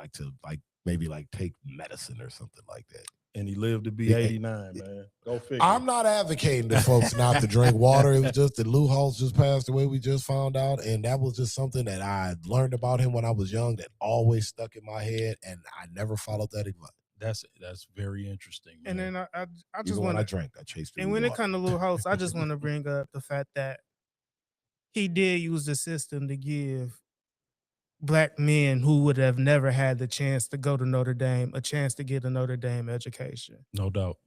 maybe take medicine or something like that. And he lived to be Yeah. 89, man. Go figure. I'm not advocating the folks not to drink water. It was just that Lou Holtz just passed away. We just found out, and that was just something that I learned about him when I was young that always stuck in my head, and I never followed that advice. That's very interesting, man. And then I just Even when want I drank, I chased. And when it comes to Lou Holtz, I just want to bring up the fact that he did use the system to give Black men who would have never had the chance to go to Notre Dame a chance to get a Notre Dame education. No doubt.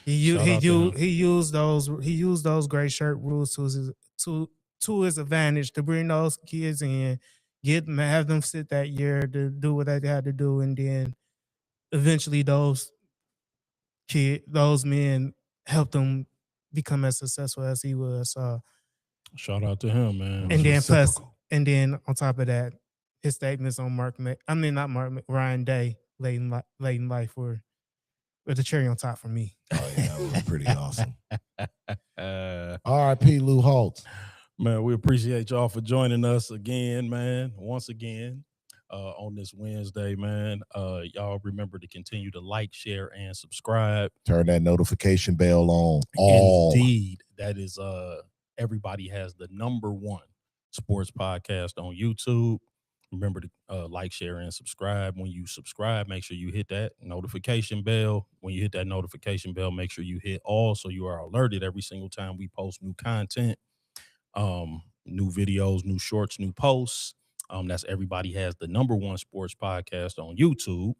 He used those gray shirt rules to his advantage to bring those kids in, have them sit that year to do what they had to do, and then eventually those men helped him become as successful as he was. Shout out to him, man. And then on top of that, his statements on Ryan Day late in life were the cherry on top for me. Oh yeah, that was pretty awesome. R.I.P. Lou Holtz. Man, we appreciate y'all for joining us again, man. Once again, on this Wednesday, man. Y'all remember to continue to like, share, and subscribe. Turn that notification bell on. Indeed, that is everybody has the #1 sports podcast on YouTube. Remember to like, share, and subscribe. When you subscribe, make sure you hit that notification bell. When you hit that notification bell, make sure you hit all so you are alerted every single time we post new content, new videos, new shorts, new posts. That's Everybody Has the #1 sports podcast on YouTube.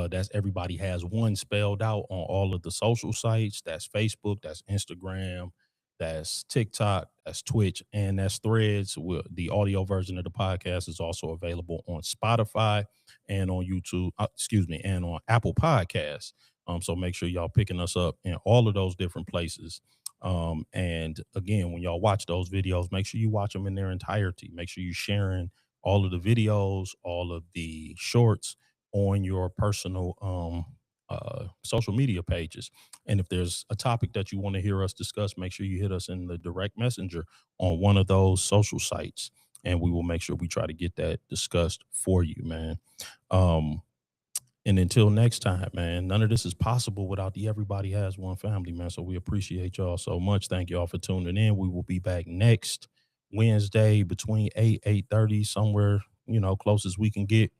That's Everybody Has One spelled out on all of the social sites. That's Facebook, that's Instagram, that's TikTok, that's Twitch, and that's Threads. The audio version of the podcast is also available on Spotify and on YouTube, and on Apple Podcasts. So make sure y'all picking us up in all of those different places. And again, when y'all watch those videos, make sure you watch them in their entirety. Make sure you're sharing all of the videos, all of the shorts on your personal social media pages. And if there's a topic that you want to hear us discuss, make sure you hit us in the direct messenger on one of those social sites, and we will make sure we try to get that discussed for you, man. And until next time, man, none of this is possible without the Everybody Has One family, man. So we appreciate y'all so much. Thank y'all for tuning in. We will be back next Wednesday between 8:30, somewhere, close as we can get.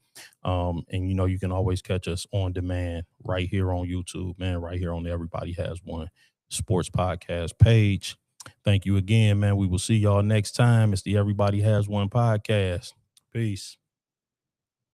And you can always catch us on demand right here on YouTube, man, right here on the Everybody Has One sports podcast page. Thank you again, man. We will see y'all next time. It's the Everybody Has One podcast. Peace.